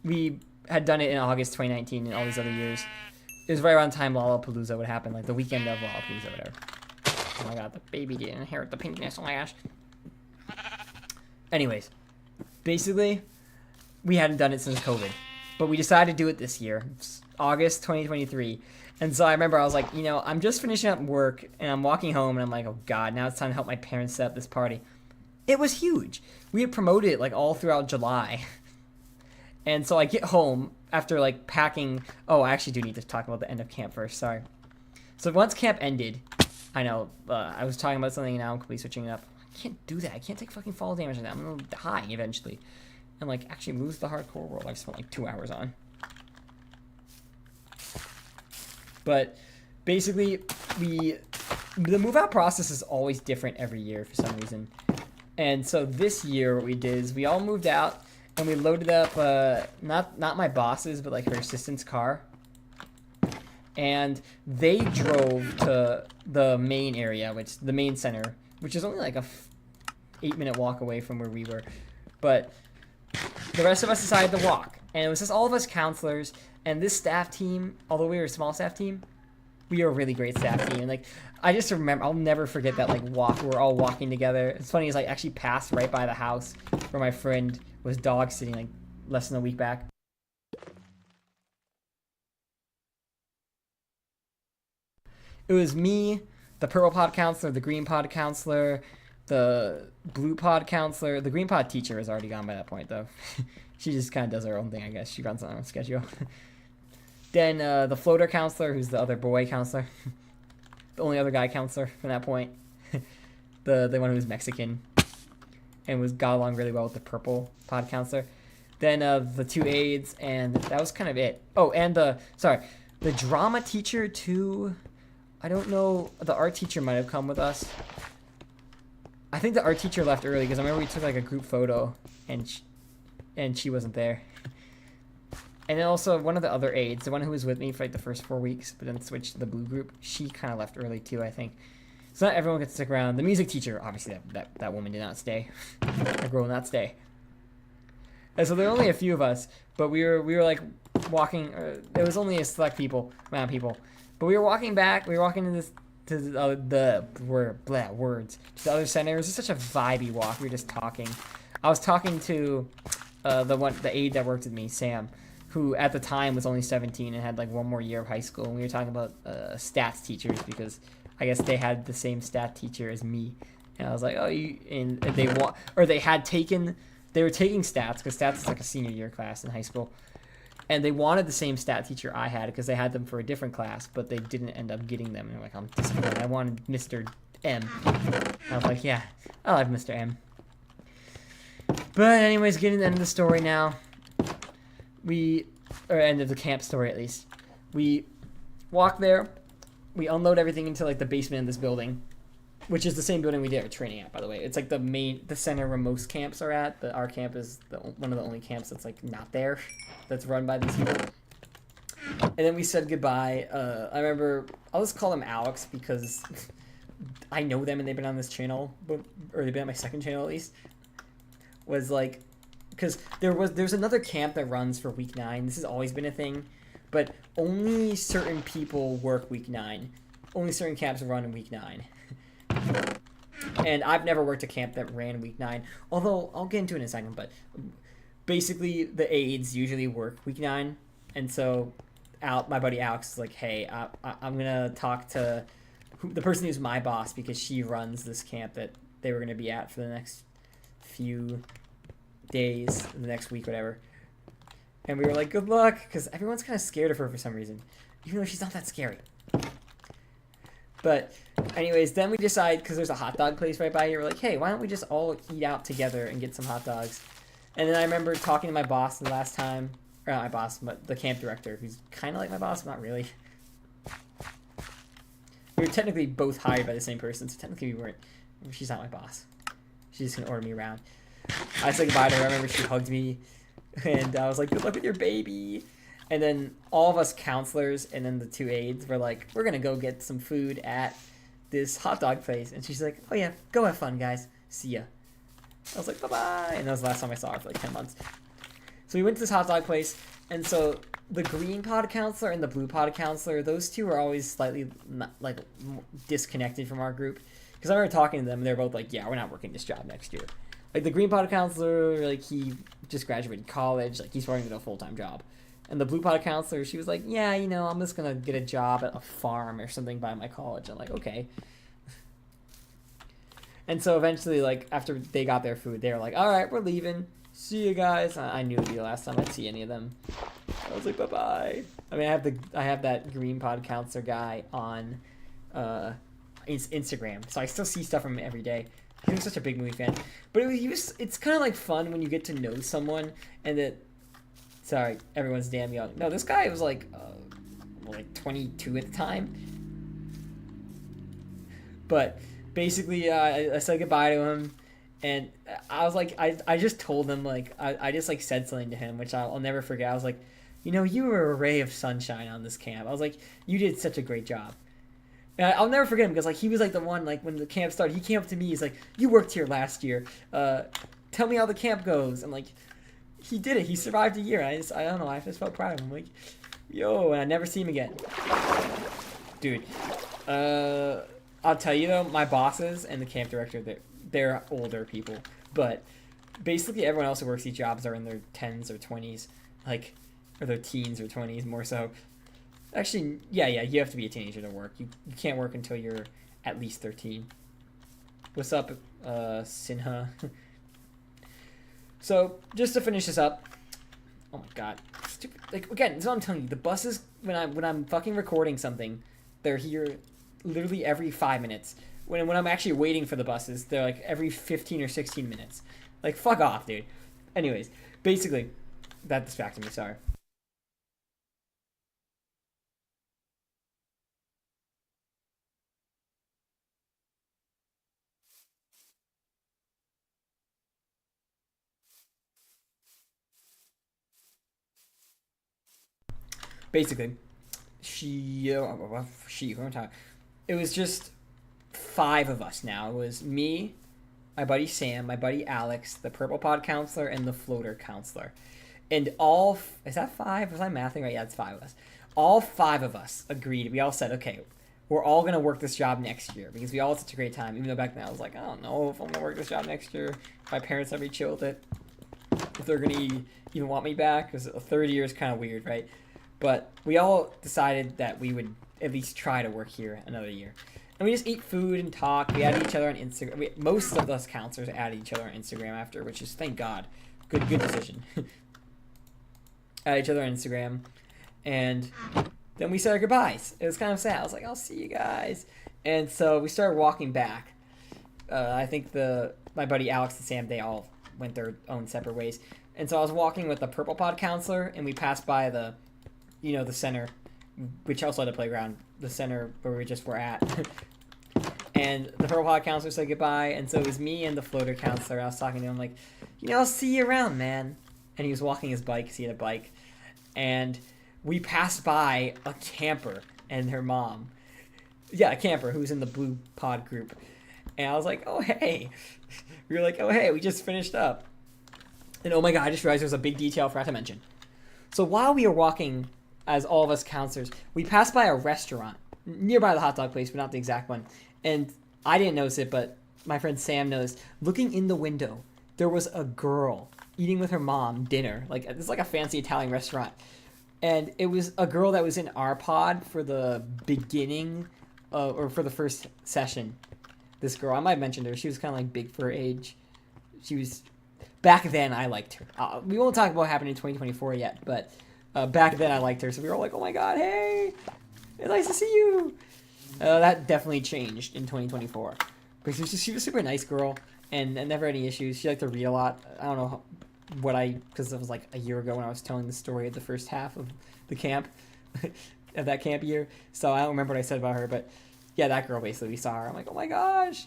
we had done it in August 2019 and all these other years. It was right around the time Lollapalooza would happen, like the weekend of Lollapalooza, whatever. Oh my God, the baby didn't inherit the pinkness. Oh my gosh. Anyways, basically, we hadn't done it since COVID. But we decided to do it this year, August 2023. And so I remember I was like, you know, I'm just finishing up work and I'm walking home and I'm like, oh God, now it's time to help my parents set up this party. It was huge. We had promoted it like all throughout July. And so I get home after like packing. Oh, I actually do need to talk about the end of camp first. Sorry. So once camp ended, I know I was talking about something and now I'm completely switching it up. I can't do that. I can't take fucking fall damage like that. I'm going to die eventually. And like actually moves the hardcore world I've spent like 2 hours on. But basically the move out process is always different every year for some reason. And so this year what we did is we all moved out and we loaded up not my boss's but like her assistant's car. And they drove to the main area, the main center, which is only like a 8-minute walk away from where we were. But the rest of us decided to walk, and it was just all of us counselors and this staff team. Although we were a small staff team, we were a really great staff team. And like, I just remember, I'll never forget that like walk. We're all walking together. It's funny, is I actually passed right by the house where my friend was dog sitting like less than a week back. It was me, the purple pod counselor, the green pod counselor, the blue pod counselor. The green pod teacher is already gone by that point, though. She just kind of does her own thing, I guess. She runs on her own schedule. Then the floater counselor, who's the other boy counselor. The only other guy counselor from that point. The one who was Mexican and got along really well with the purple pod counselor. Then the two aides, and that was kind of it. Oh, and the drama teacher, too. I don't know. The art teacher might have come with us. I think the art teacher left early because I remember we took like a group photo and she wasn't there. And then also one of the other aides, the one who was with me for like the first 4 weeks, but then switched to the blue group, she kind of left early too, I think. So not everyone could stick around. The music teacher, obviously that woman did not stay. That girl did not stay. And so there were only a few of us, but we were like walking. There was only a select amount of people, but we were walking back. We were walking to this to the word blah, words to the other center. It was just such a vibey walk. We were just talking. I was talking to the aide that worked with me, Sam, who at the time was only 17 and had like one more year of high school. And we were talking about stats teachers because I guess they had the same stat teacher as me. And I was like, oh, and they want, or they were taking stats because stats is like a senior year class in high school. And they wanted the same stat teacher I had because they had them for a different class, but they didn't end up getting them. And they're like, I'm disappointed. I wanted Mr. M. I was like, yeah, I like Mr. M. But anyways, getting to the end of the story now. Or end of the camp story at least. We walk there. We unload everything into like the basement of this building, which is the same building we did our training at, by the way. It's like the center where most camps are at. But our camp is one of the only camps that's like not there, that's run by these people. And then we said goodbye. I remember, I'll just call them Alex because I know them and they've been on this channel, or they've been on my second channel at least. Was like, because there's another camp that runs for week 9. This has always been a thing, but only certain people work week 9. Only certain camps run in week 9. And I've never worked a camp that ran week 9, although I'll get into it in a second. But basically, the aides usually work week 9, and so my buddy Alex is like, "Hey, I'm gonna talk to the person who's my boss because she runs this camp that they were gonna be at for the next few days, the next week, whatever." And we were like, "Good luck," because everyone's kind of scared of her for some reason, even though she's not that scary. But anyways, then we decide, because there's a hot dog place right by here, we're like, hey, why don't we just all eat out together and get some hot dogs? And then I remember talking to my boss the last time, or not my boss, but the camp director, who's kind of like my boss, but not really. We were technically both hired by the same person, so technically we weren't. She's not my boss. She's just going to order me around. I said goodbye to her. I remember she hugged me, and I was like, good luck with your baby. And then all of us counselors and then the 2 aides were like, we're going to go get some food at this hot dog place. And she's like, oh yeah, go have fun, guys. See ya. I was like, bye-bye. And that was the last time I saw her for like 10 months. So we went to this hot dog place. And so the green pod counselor and the blue pod counselor, those two were always slightly like disconnected from our group. Because I remember talking to them and they were both like, yeah, we're not working this job next year. Like the green pod counselor, like he just graduated college. Like he's starting to get a full-time job. And the blue pot counselor, she was like, yeah, I'm just going to get a job at a farm or something by my college. I'm like, okay. And so eventually, like, after they got their food, they were like, all right, we're leaving. See you guys. I knew it would be the last time I'd see any of them. I was like, bye-bye. I mean, I have that green pod counselor guy on Instagram. So I still see stuff from him every day. He was such a big movie fan. But it's kind of like fun when you get to know someone and that... Sorry, everyone's damn young. No, this guy was like 22 at the time. But basically, I said goodbye to him, and I was like, I just told him, like, I just like said something to him, which I'll never forget. I was like, you were a ray of sunshine on this camp. I was like, you did such a great job. And I'll never forget him because like he was like the one, like when the camp started, he came up to me. He's like, you worked here last year. Tell me how the camp goes. And like. He did it. He survived a year. I don't know. I just felt proud of him. Like, yo, and I never see him again. Dude, I'll tell you though, my bosses and the camp director, they're older people. But basically everyone else who works these jobs are in their 10s or 20s. Like, or their teens or 20s more so. Actually, yeah, you have to be a teenager to work. You can't work until you're at least 13. What's up, Sinha? So, just to finish this up, oh my god, stupid, like, again, this is what I'm telling you, the buses, when I'm fucking recording something, they're here literally every 5 minutes. When I'm actually waiting for the buses, they're like every 15 or 16 minutes. Like, fuck off, dude. Anyways, basically, that distracted me, sorry. Basically, it was just 5 of us now. It was me, my buddy Sam, my buddy Alex, the purple pod counselor, and the floater counselor. And is that 5? Was I mathing right? Yeah, it's 5 of us. All 5 of us agreed. We all said, okay, we're all going to work this job next year because we all had such a great time. Even though back then I was like, I don't know if I'm going to work this job next year. My parents let me chill with it. If they're going to even want me back, because a third year is kind of weird, right? But we all decided that we would at least try to work here another year. And we just ate food and talk. We added each other on Instagram. Most of us counselors added each other on Instagram after, which is, thank God, good decision. Added each other on Instagram. And then we said our goodbyes. It was kind of sad. I was like, I'll see you guys. And so we started walking back. I think my buddy Alex and Sam, they all went their own separate ways. And so I was walking with the purple pod counselor, and we passed by the center, which also had a playground, the center where we just were at. And the purple pod counselor said goodbye, and so it was me and the floater counselor. I was talking to him like, I'll see you around, man. And he was walking his bike, because he had a bike. And we passed by a camper and her mom. Yeah, a camper who was in the blue pod group. And I was like, oh, hey. We were like, oh, hey, we just finished up. And oh my God, I just realized there was a big detail I forgot to mention. So while we were walking, as all of us counselors, we passed by a restaurant nearby the hot dog place, but not the exact one. And I didn't notice it, but my friend Sam noticed. Looking in the window, there was a girl eating with her mom dinner. It's like a fancy Italian restaurant. And it was a girl that was in our pod for the beginning, or for the first session. This girl, I might have mentioned her. She was kind of like big for her age. She was, back then I liked her. We won't talk about what happened in 2024 yet, but back then I liked her. So we were all like, oh my God, hey, it's nice to see you. That definitely changed in 2024. Because she was a super nice girl and never had any issues. She liked to read a lot. I don't know because it was like a year ago when I was telling the story of the first half of the camp, of that camp year. So I don't remember what I said about her, but yeah, that girl, basically, we saw her. I'm like, oh my gosh.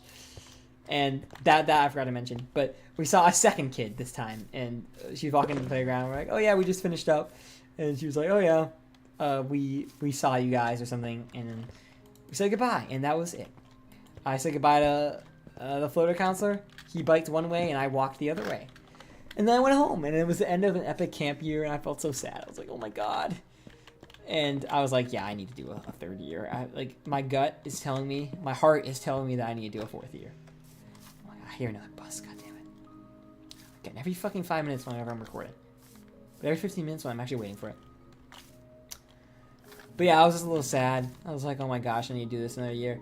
And that I forgot to mention. But we saw a second kid this time, and she was walking to the playground. We're like, oh yeah, we just finished up. And she was like, oh yeah, we saw you guys or something. And then we said goodbye, and that was it. I said goodbye to the floater counselor. He biked one way, and I walked the other way. And then I went home, and it was the end of an epic camp year, and I felt so sad. I was like, oh my God. And I was like, yeah, I need to do a third year. My gut is telling me, my heart is telling me that I need to do a 4th year. Oh my God, I hear another bus, God damn it. Again, every fucking 5 minutes whenever I'm recording. But every 15 minutes when I'm actually waiting for it. But yeah, I was just a little sad. I was like, oh my gosh, I need to do this another year.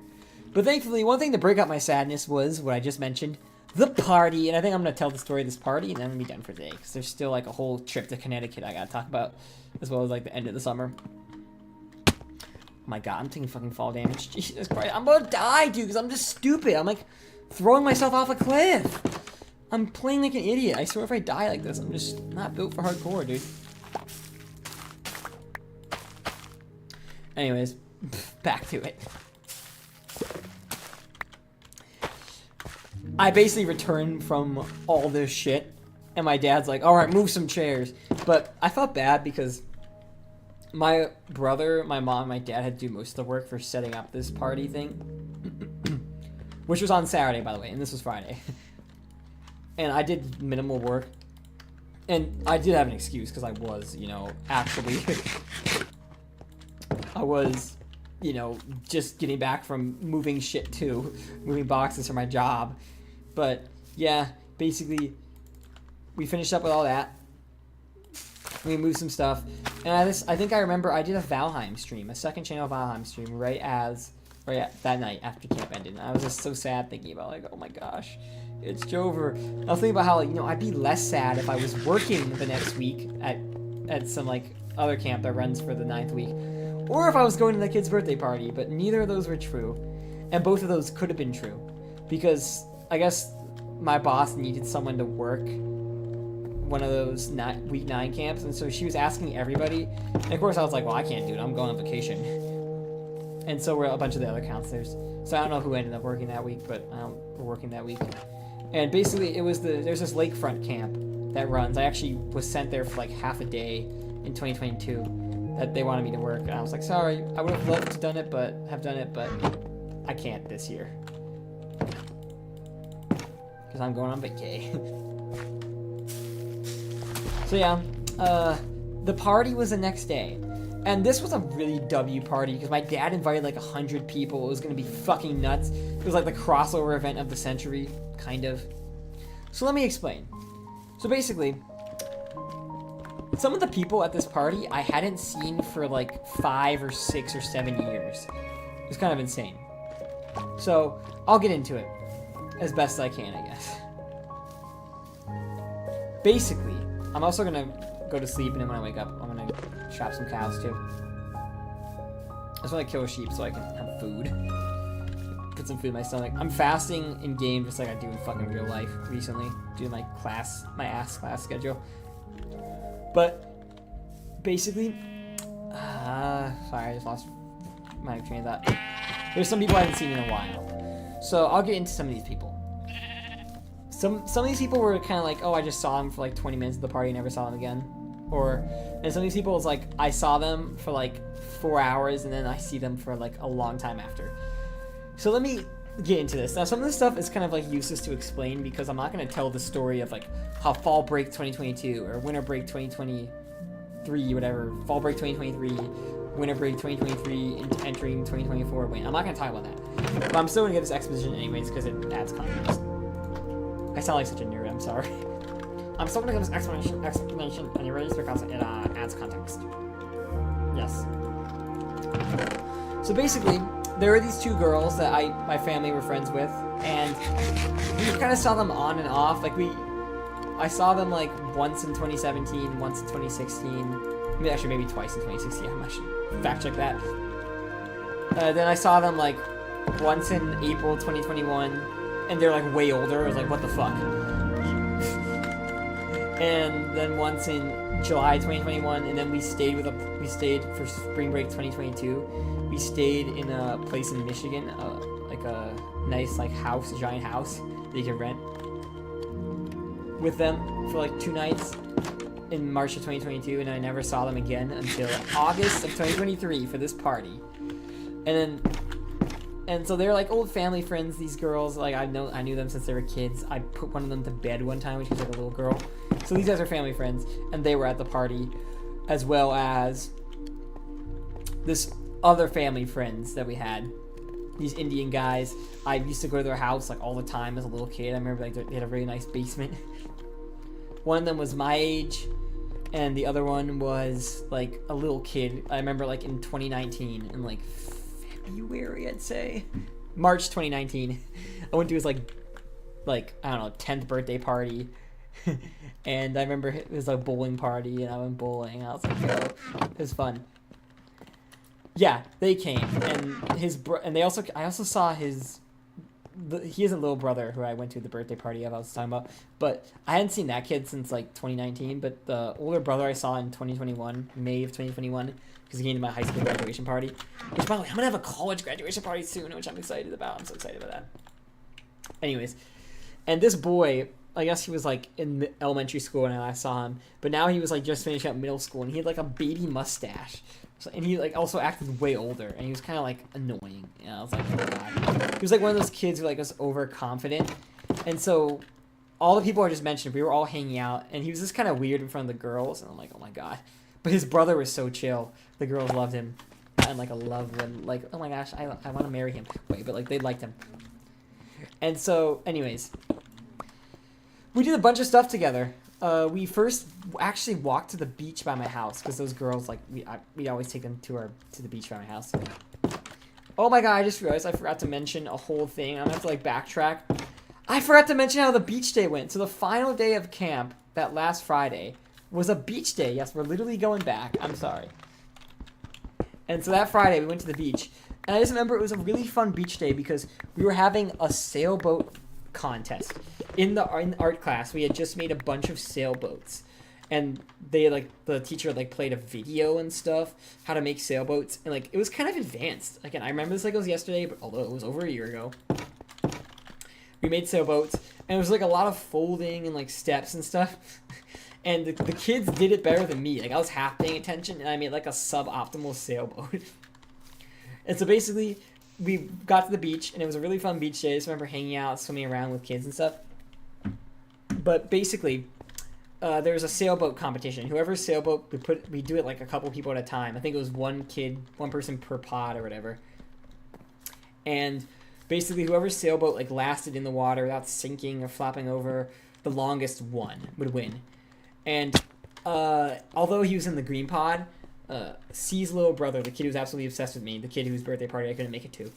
But thankfully, one thing to break up my sadness was what I just mentioned. The party, and I think I'm going to tell the story of this party, and then I'm going to be done for today, because there's still, a whole trip to Connecticut I got to talk about, as well as, the end of the summer. Oh my God, I'm taking fucking fall damage. Jesus Christ, I'm going to die, dude, because I'm just stupid. I'm, throwing myself off a cliff. I'm playing like an idiot. I swear if I die like this, I'm just not built for hardcore, dude. Anyways, back to it. I basically returned from all this shit, and my dad's like, alright, move some chairs. But I felt bad because my brother, my mom, and my dad had to do most of the work for setting up this party thing. Which was on Saturday, by the way, and this was Friday. And I did minimal work. And I did have an excuse, because I was, actually... I was, just getting back from moving shit too. Moving boxes for my job. But, yeah, basically, we finished up with all that. We moved some stuff. And I think I remember I did a Valheim stream, a second channel Valheim stream, right that night after camp ended. And I was just so sad thinking about, oh my gosh, it's over. I was thinking about how, I'd be less sad if I was working the next week at some, other camp that runs for the 9th week. Or if I was going to the kid's birthday party, but neither of those were true. And both of those could have been true. Because I guess my boss needed someone to work one of those week 9 camps, and so she was asking everybody. And of course I was like, well, I can't do it. I'm going on vacation. And so were a bunch of the other counselors. So I don't know who ended up working that week, but we're working that week. And basically it was there's this lakefront camp that runs. I actually was sent there for half a day in 2022. That they wanted me to work, and I was like, sorry, I would have loved to have done it, but I can't this year. Because because I'm going on vacay. So yeah, the party was the next day. And this was a really W party because my dad invited like 100 people. It was going to be fucking nuts. It was like the crossover event of the century, kind of. So let me explain. So basically, some of the people at this party I hadn't seen for like 5 or 6 or 7 years. It was kind of insane. So I'll get into it as best I can, I guess. Basically, I'm also going to go to sleep, and then when I wake up, I'm going to trap some cows too. I just want to kill a sheep so I can have food. Put some food in my stomach. I'm fasting in game just like I do in fucking real life recently. Doing my ass class schedule. But basically, sorry, I just lost my train of thought. There's some people I haven't seen in a while. So I'll get into some of these people. Some of these people were kind of like, oh, I just saw them for like 20 minutes at the party and never saw them again. And some of these people was like, I saw them for like 4 hours and then I see them for like a long time after. So let me get into this. Now, some of this stuff is kind of like useless to explain because I'm not going to tell the story of like how fall break 2022 or winter break 2023, whatever, fall break 2023, winter break 2023, entering 2024 went. I'm not going to talk about that. But I'm still going to get this exposition anyways because it adds context. I sound like such a nerd, I'm sorry. I'm still going to give this explanation anyways because it adds context. Yes. So basically, there were these two girls that my family were friends with, and we kind of saw them on and off. Like I saw them like once in 2017, once in 2016, maybe twice in 2016. I should fact check that. Then I saw them like once in April 2021, and they're like way older. I was like, what the fuck? And then once in July 2021, and then we stayed for spring break 2022. We stayed in a place in Michigan, like a nice like house, a giant house that you could rent with them for like 2 nights in March of 2022, and I never saw them again until August of 2023 for this party. And so they're like old family friends, these girls. Like I knew them since they were kids. I put one of them to bed one time when she was like a little girl. So these guys are family friends, and they were at the party, as well as this other family friends that we had. These Indian guys. I used to go to their house like all the time as a little kid. I remember like they had a really nice basement. One of them was my age, and the other one was like a little kid. I remember like in 2019, in like February, I'd say, March 2019. I went to his like I don't know 10th birthday party. And I remember it was a bowling party, and I went bowling. I was like, yo, it was fun. Yeah, they came, and I also saw he has a little brother who I went to the birthday party of I was talking about, but I hadn't seen that kid since like 2019. But the older brother I saw in 2021, May of 2021, because he came to my high school graduation party. Which, by the way, I'm gonna have a college graduation party soon, which I'm excited about. I'm so excited about that. Anyways, and this boy, I guess he was like in elementary school when I saw him, but now he was like just finishing up middle school, and he had like a baby mustache. So, and he like also acted way older, and he was kind of like annoying. You know, I was like, oh my god. He was like one of those kids who like was overconfident, and so all the people I just mentioned, we were all hanging out, and he was just kind of weird in front of the girls, and I'm like, oh my god. But his brother was so chill. The girls loved him, and like a love one, like oh my gosh, I want to marry him. Wait, but like they liked him. And so, anyways, we did a bunch of stuff together. We first actually walked to the beach by my house because those girls like we always take them to the beach by my house. Oh my god! I just realized I forgot to mention a whole thing. I'm gonna have to like backtrack. I forgot to mention how the beach day went. So the final day of camp, that last Friday, was a beach day. Yes, we're literally going back. I'm sorry. And so that Friday we went to the beach, and I just remember it was a really fun beach day because we were having a sailboat contest. In art class, we had just made a bunch of sailboats, and the teacher like played a video and stuff how to make sailboats, and like it was kind of advanced. Again, I remember this like it was yesterday, but although it was over a year ago, we made sailboats, and it was like a lot of folding and like steps and stuff. And the kids did it better than me. Like I was half paying attention, and I made like a suboptimal sailboat. And so basically, we got to the beach, and it was a really fun beach day. I just remember hanging out, swimming around with kids and stuff. But basically, there's a sailboat competition. Whoever's sailboat, we do it like a couple people at a time. I think it was one person per pod or whatever. And basically, whoever's sailboat like lasted in the water without sinking or flopping over, the longest one would win. And although he was in the green pod, C's little brother, the kid who was absolutely obsessed with me, the kid whose birthday party I couldn't make it to,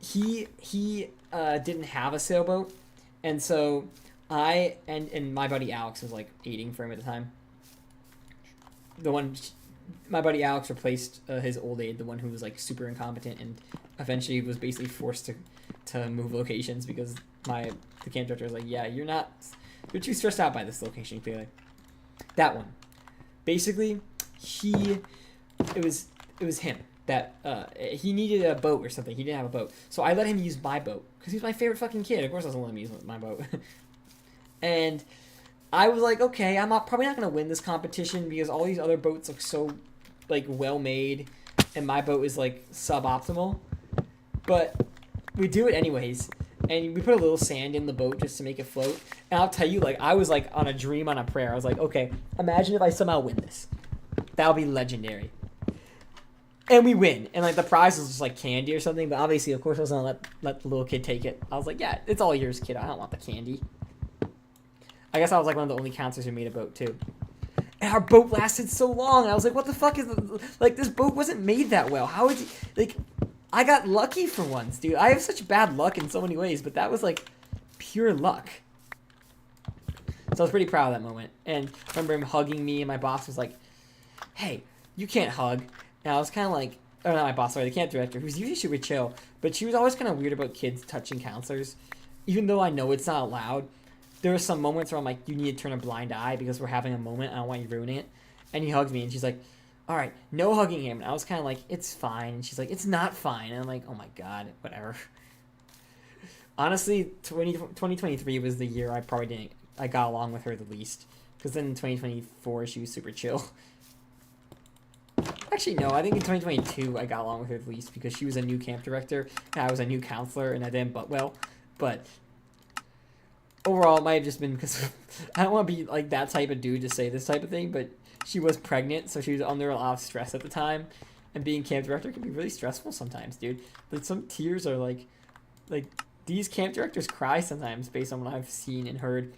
he didn't have a sailboat, and so I and my buddy Alex was like aiding for him at the time. My buddy Alex replaced his old aide, the one who was like super incompetent and eventually was basically forced to move locations because the camp director was like, yeah, you're too stressed out by this location, clearly. That one. Basically, it was him that he needed a boat or something. He didn't have a boat. So I let him use my boat because he's my favorite fucking kid. Of course I was going to let him use my boat. And I was like, okay, I'm probably not going to win this competition because all these other boats look so like well made and my boat is like suboptimal. But we do it anyways. And we put a little sand in the boat just to make it float. And I'll tell you, like, I was like on a dream on a prayer. I was like, okay, imagine if I somehow win this. That'll be legendary. And we win. And like the prize was just like candy or something. But obviously, of course, I was gonna let the little kid take it. I was like, yeah, it's all yours, kid. I don't want the candy. I guess I was like one of the only counselors who made a boat too. And our boat lasted so long. I was like, what the fuck is like this boat wasn't made that well. How would you like? I got lucky for once, dude. I have such bad luck in so many ways, but that was like pure luck. So I was pretty proud of that moment. And I remember him hugging me, and my boss was like, hey, you can't hug. And I was kind of like, or not my boss, sorry, the camp director, who's usually super chill, but she was always kind of weird about kids touching counselors. Even though I know it's not allowed, there were some moments where I'm like, you need to turn a blind eye because we're having a moment. I don't want you ruining it. And he hugged me, and she's like, all right, no hugging him. And I was kind of like, it's fine. And she's like, it's not fine. And I'm like, oh my God, whatever. Honestly, 2023 was the year I got along with her the least. Because then in 2024, she was super chill. Actually, no, I think in 2022, I got along with her the least because she was a new camp director and I was a new counselor and I didn't butt well. But overall, it might have just been because I don't want to be like that type of dude to say this type of thing, but she was pregnant, so she was under a lot of stress at the time. And being camp director can be really stressful sometimes, dude. Like some tears are like these camp directors cry sometimes based on what I've seen and heard.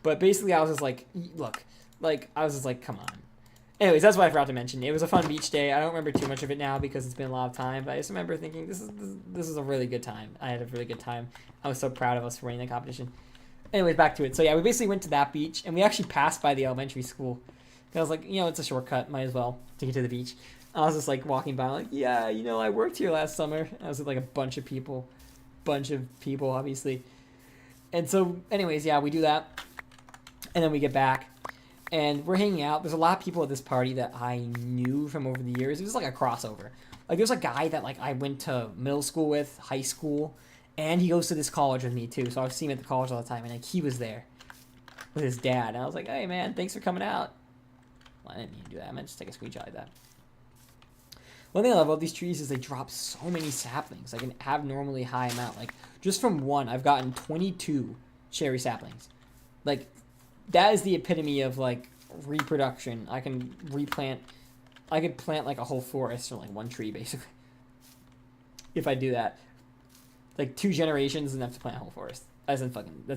But basically, I was just like, look, like I was just like, come on. Anyways, that's what I forgot to mention. It was a fun beach day. I don't remember too much of it now because it's been a lot of time, but I just remember thinking this is a really good time. I had a really good time. I was so proud of us for winning the competition. Anyways, back to it. So yeah, we basically went to that beach, and we actually passed by the elementary school. I was like, it's a shortcut, might as well to get to the beach. I was just like walking by, like, yeah, I worked here last summer. I was with like a bunch of people, obviously. And so, anyways, yeah, we do that, and then we get back, and we're hanging out. There's a lot of people at this party that I knew from over the years. It was like a crossover. Like there's a guy that like I went to middle school with, high school. And he goes to this college with me, too. So I was seeing him at the college all the time. And like he was there with his dad. And I was like, hey, man, thanks for coming out. Well, I didn't mean to do that. I meant to take a screenshot like that. One thing I love about these trees is they drop so many saplings. Like an abnormally high amount. Like just from one, I've gotten 22 cherry saplings. Like that is the epitome of like reproduction. I can plant like a whole forest from like one tree, basically. If I do that. Like 2 generations enough to plant a whole forest. That's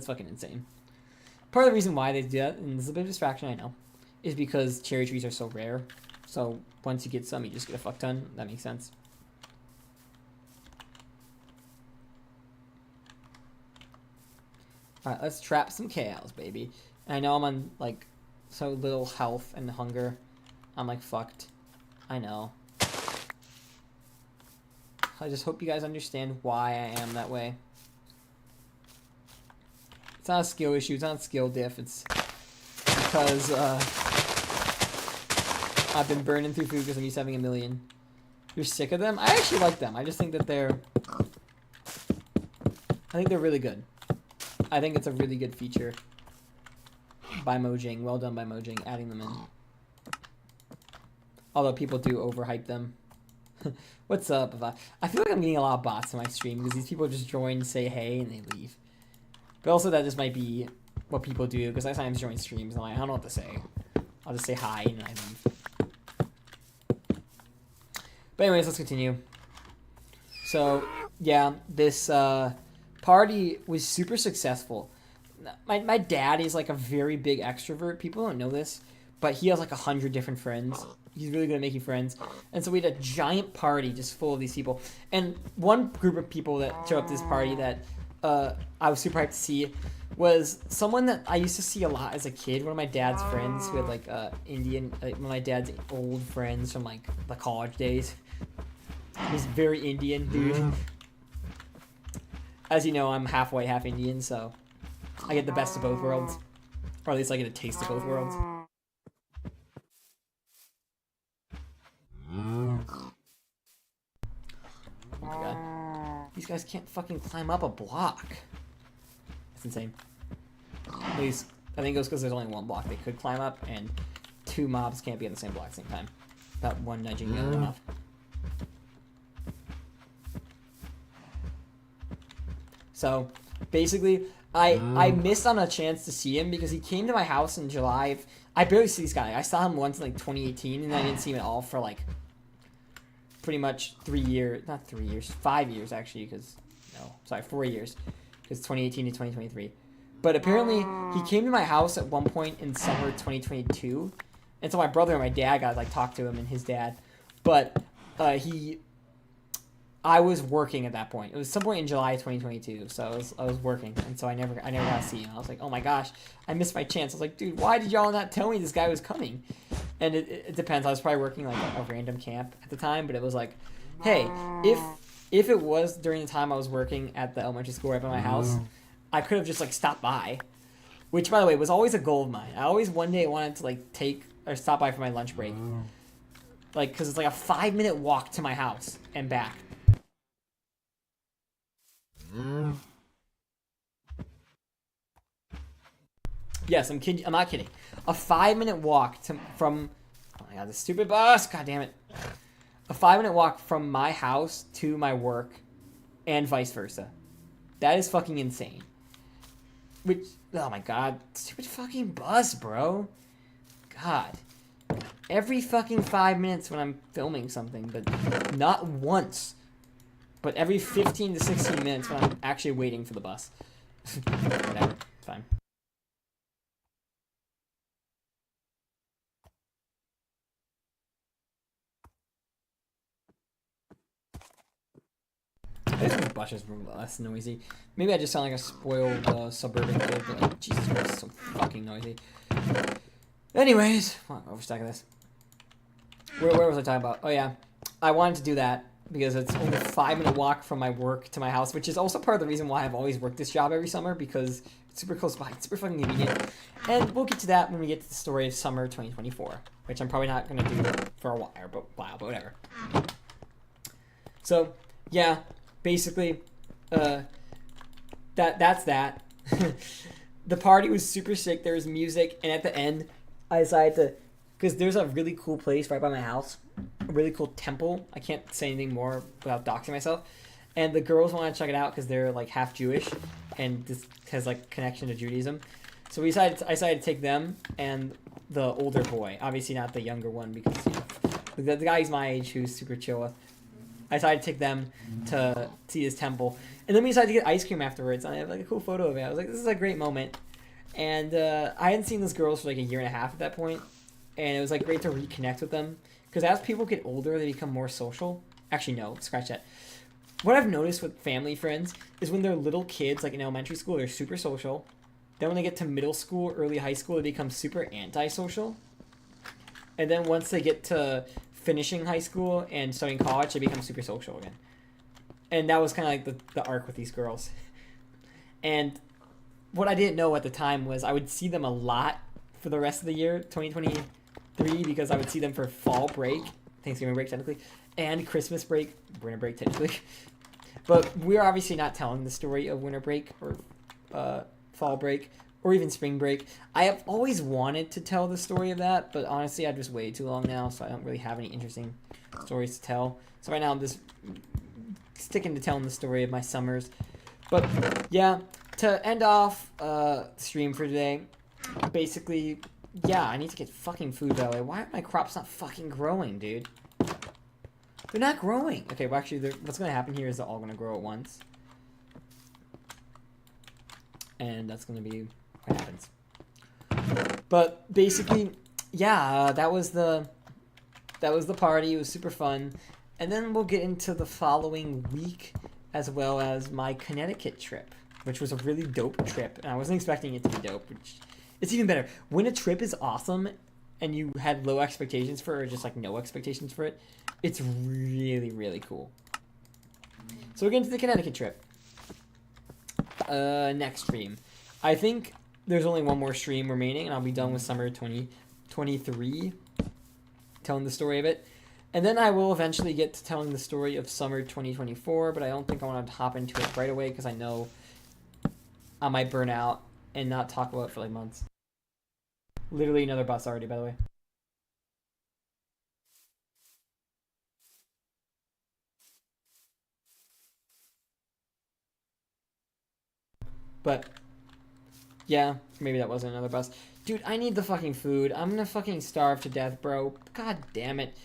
fucking insane. Part of the reason why they do that, and this is a bit of a distraction, I know, is because cherry trees are so rare. So once you get some, you just get a fuck ton. That makes sense. Alright, let's trap some cows, baby. And I know I'm on like so little health and hunger. I'm like fucked. I know. I just hope you guys understand why I am that way. It's not a skill issue. It's not a skill diff. It's because I've been burning through food because I'm used to having a million. You're sick of them? I actually like them. I just think that they're really good. I think it's a really good feature by Mojang. Well done by Mojang, adding them in. Although people do overhype them. What's up? I feel like I'm getting a lot of bots in my stream because these people just join, say hey, and they leave. But also that just might be what people do, because I sometimes join streams and I'm like, I don't know what to say. I'll just say hi and I leave. But anyways, let's continue. So, yeah, this party was super successful. My dad is like a very big extrovert. People don't know this, but he has like 100 different friends. He's really good at making friends. And so we had a giant party just full of these people. And one group of people that showed up to this party that I was super hyped to see was someone that I used to see a lot as a kid. One of my dad's friends who had like Indian, one of my dad's old friends from like the college days. He's very Indian, dude. As you know, I'm half white, half Indian, so I get the best of both worlds. Or at least I get a taste of both worlds. Oh my god. These guys can't fucking climb up a block. That's insane. At least, I think it was because there's only one block they could climb up, and 2 mobs can't be on the same block at the same time. That one nudging the other one up. So, basically, I missed on a chance to see him because he came to my house in July. I barely see this guy. I saw him once in like 2018, and I didn't see him at all for like pretty much 3 years. Not 3 years, 5 years actually, because, no, sorry, 4 years. Because 2018 to 2023. But apparently, he came to my house at one point in summer 2022. And so my brother and my dad got to like talk to him and his dad. But I was working at that point. It was some point in July 2022, so I was working, and so I never got to see him. I was like, oh my gosh, I missed my chance. I was like, dude, why did y'all not tell me this guy was coming? And it depends. I was probably working like a random camp at the time, but it was like, hey, if it was during the time I was working at the elementary school right by my house, I could have just like stopped by, which by the way was always a goal of mine. I always one day wanted to like take or stop by for my lunch break, like because it's like a 5-minute walk to my house and back. Yes, I'm not kidding. A 5-minute walk from oh my god, this stupid bus, god damn it. A 5-minute walk from my house to my work and vice versa. That is fucking insane. Which, oh my god, stupid fucking bus, bro. God. Every fucking 5 minutes when I'm filming something, but not once. But every 15 to 16 minutes when I'm actually waiting for the bus. Whatever, it's fine. I think the bus is less noisy. Maybe I just sound like a spoiled suburban kid, but like, Jesus Christ, it's so fucking noisy. Anyways, well, overstack of this. Where was I talking about? Oh yeah, I wanted to do that because it's only a 5-minute walk from my work to my house, which is also part of the reason why I've always worked this job every summer, because it's super close by, it's super fucking convenient. And we'll get to that when we get to the story of summer 2024, which I'm probably not going to do for a while, but whatever. So, yeah, basically, that's that. The party was super sick, there was music, and at the end, I decided to, because there's a really cool place right by my house, a really cool temple. I can't say anything more without doxing myself. And the girls want to check it out because they're like half Jewish, and this has like connection to Judaism. So I decided to take them and the older boy, obviously not the younger one because the guy's my age who's super chill with. I decided to take them to see this temple, and then we decided to get ice cream afterwards. And I have like a cool photo of it. I was like, this is a great moment. And I hadn't seen those girls for like a year and a half at that point, and it was like great to reconnect with them. Because as people get older, they become more social. Actually, no, scratch that. What I've noticed with family friends is when they're little kids, like in elementary school, they're super social. Then when they get to middle school, early high school, they become super antisocial. And then once they get to finishing high school and starting college, they become super social again. And that was kind of like the arc with these girls. And what I didn't know at the time was I would see them a lot for the rest of the year, 2023, because I would see them for fall break, Thanksgiving break technically, and Christmas break, winter break technically. But we're obviously not telling the story of winter break or fall break or even spring break. I have always wanted to tell the story of that, but honestly I've just waited too long now, so I don't really have any interesting stories to tell. So right now I'm just sticking to telling the story of my summers. But yeah, to end off stream for today, basically, yeah, I need to get fucking food that way. Why are my crops not fucking growing, dude? They're not growing. Okay, well, actually, what's going to happen here is they're all going to grow at once. And that's going to be what happens. But basically, yeah, that was the party. It was super fun. And then we'll get into the following week, as well as my Connecticut trip, which was a really dope trip. And I wasn't expecting it to be dope, which it's even better. When a trip is awesome and you had low expectations for it, or just like no expectations for it, it's really, really cool. So we're getting to the Connecticut trip. Next stream. I think there's only one more stream remaining, and I'll be done with summer 2023, telling the story of it. And then I will eventually get to telling the story of summer 2024, but I don't think I want to hop into it right away because I know I might burn out and not talk about it for like months. Literally another bus already, by the way. But, yeah, maybe that wasn't another bus. Dude, I need the fucking food. I'm gonna fucking starve to death, bro. God damn it.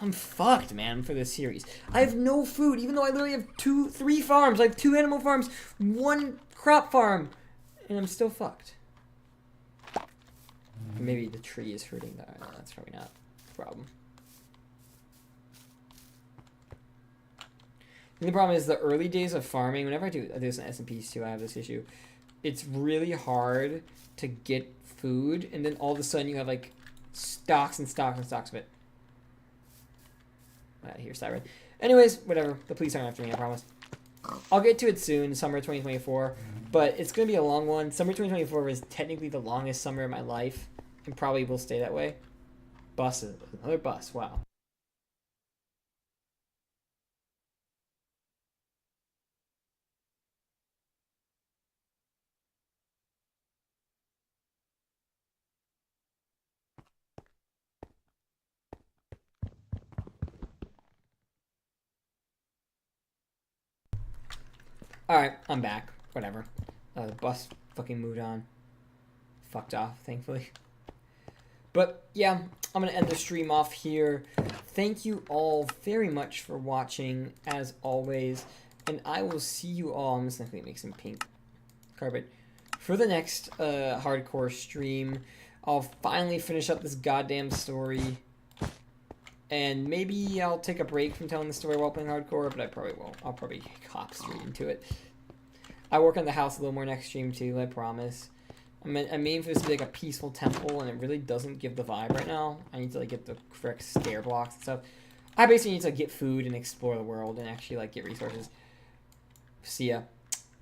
I'm fucked, man, for this series. I have no food, even though I literally have 3 farms. I have 2 animal farms, 1 crop farm, and I'm still fucked. Maybe the tree is hurting that. No, that's probably not the problem. And the problem is the early days of farming, whenever I do this in SMPs too, I have this issue. It's really hard to get food, and then all of a sudden you have like stocks and stocks and stocks of it. Here's Siren. Anyways, whatever. The police aren't after me, I promise. I'll get to it soon, summer 2024, but it's going to be a long one. Summer 2024 is technically the longest summer of my life, and probably will stay that way. Buses. Another bus. Wow. Alright, I'm back. Whatever. The bus fucking moved on. Fucked off, thankfully. But, yeah, I'm going to end the stream off here. Thank you all very much for watching, as always. And I will see you all. I'm just going to make some pink carpet. For the next hardcore stream, I'll finally finish up this goddamn story. And maybe I'll take a break from telling the story while playing hardcore, but I probably won't. I'll probably hop straight into it. I work on the house a little more next stream too, I promise. I'm aiming for this to be like a peaceful temple, and it really doesn't give the vibe right now. I need to like get the correct stair blocks and stuff. I basically need to get food and explore the world and actually like get resources. See ya.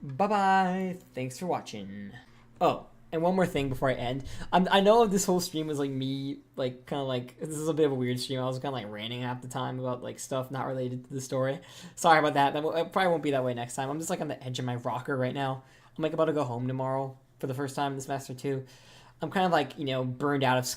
Bye-bye. Thanks for watching. Oh. And one more thing before I end. I know this whole stream was like me, like kind of like, this is a bit of a weird stream. I was kind of like ranting half the time about like stuff not related to the story. Sorry about that. It probably won't be that way next time. I'm just like on the edge of my rocker right now. I'm like about to go home tomorrow for the first time this semester too. I'm kind of like, you know, burned out of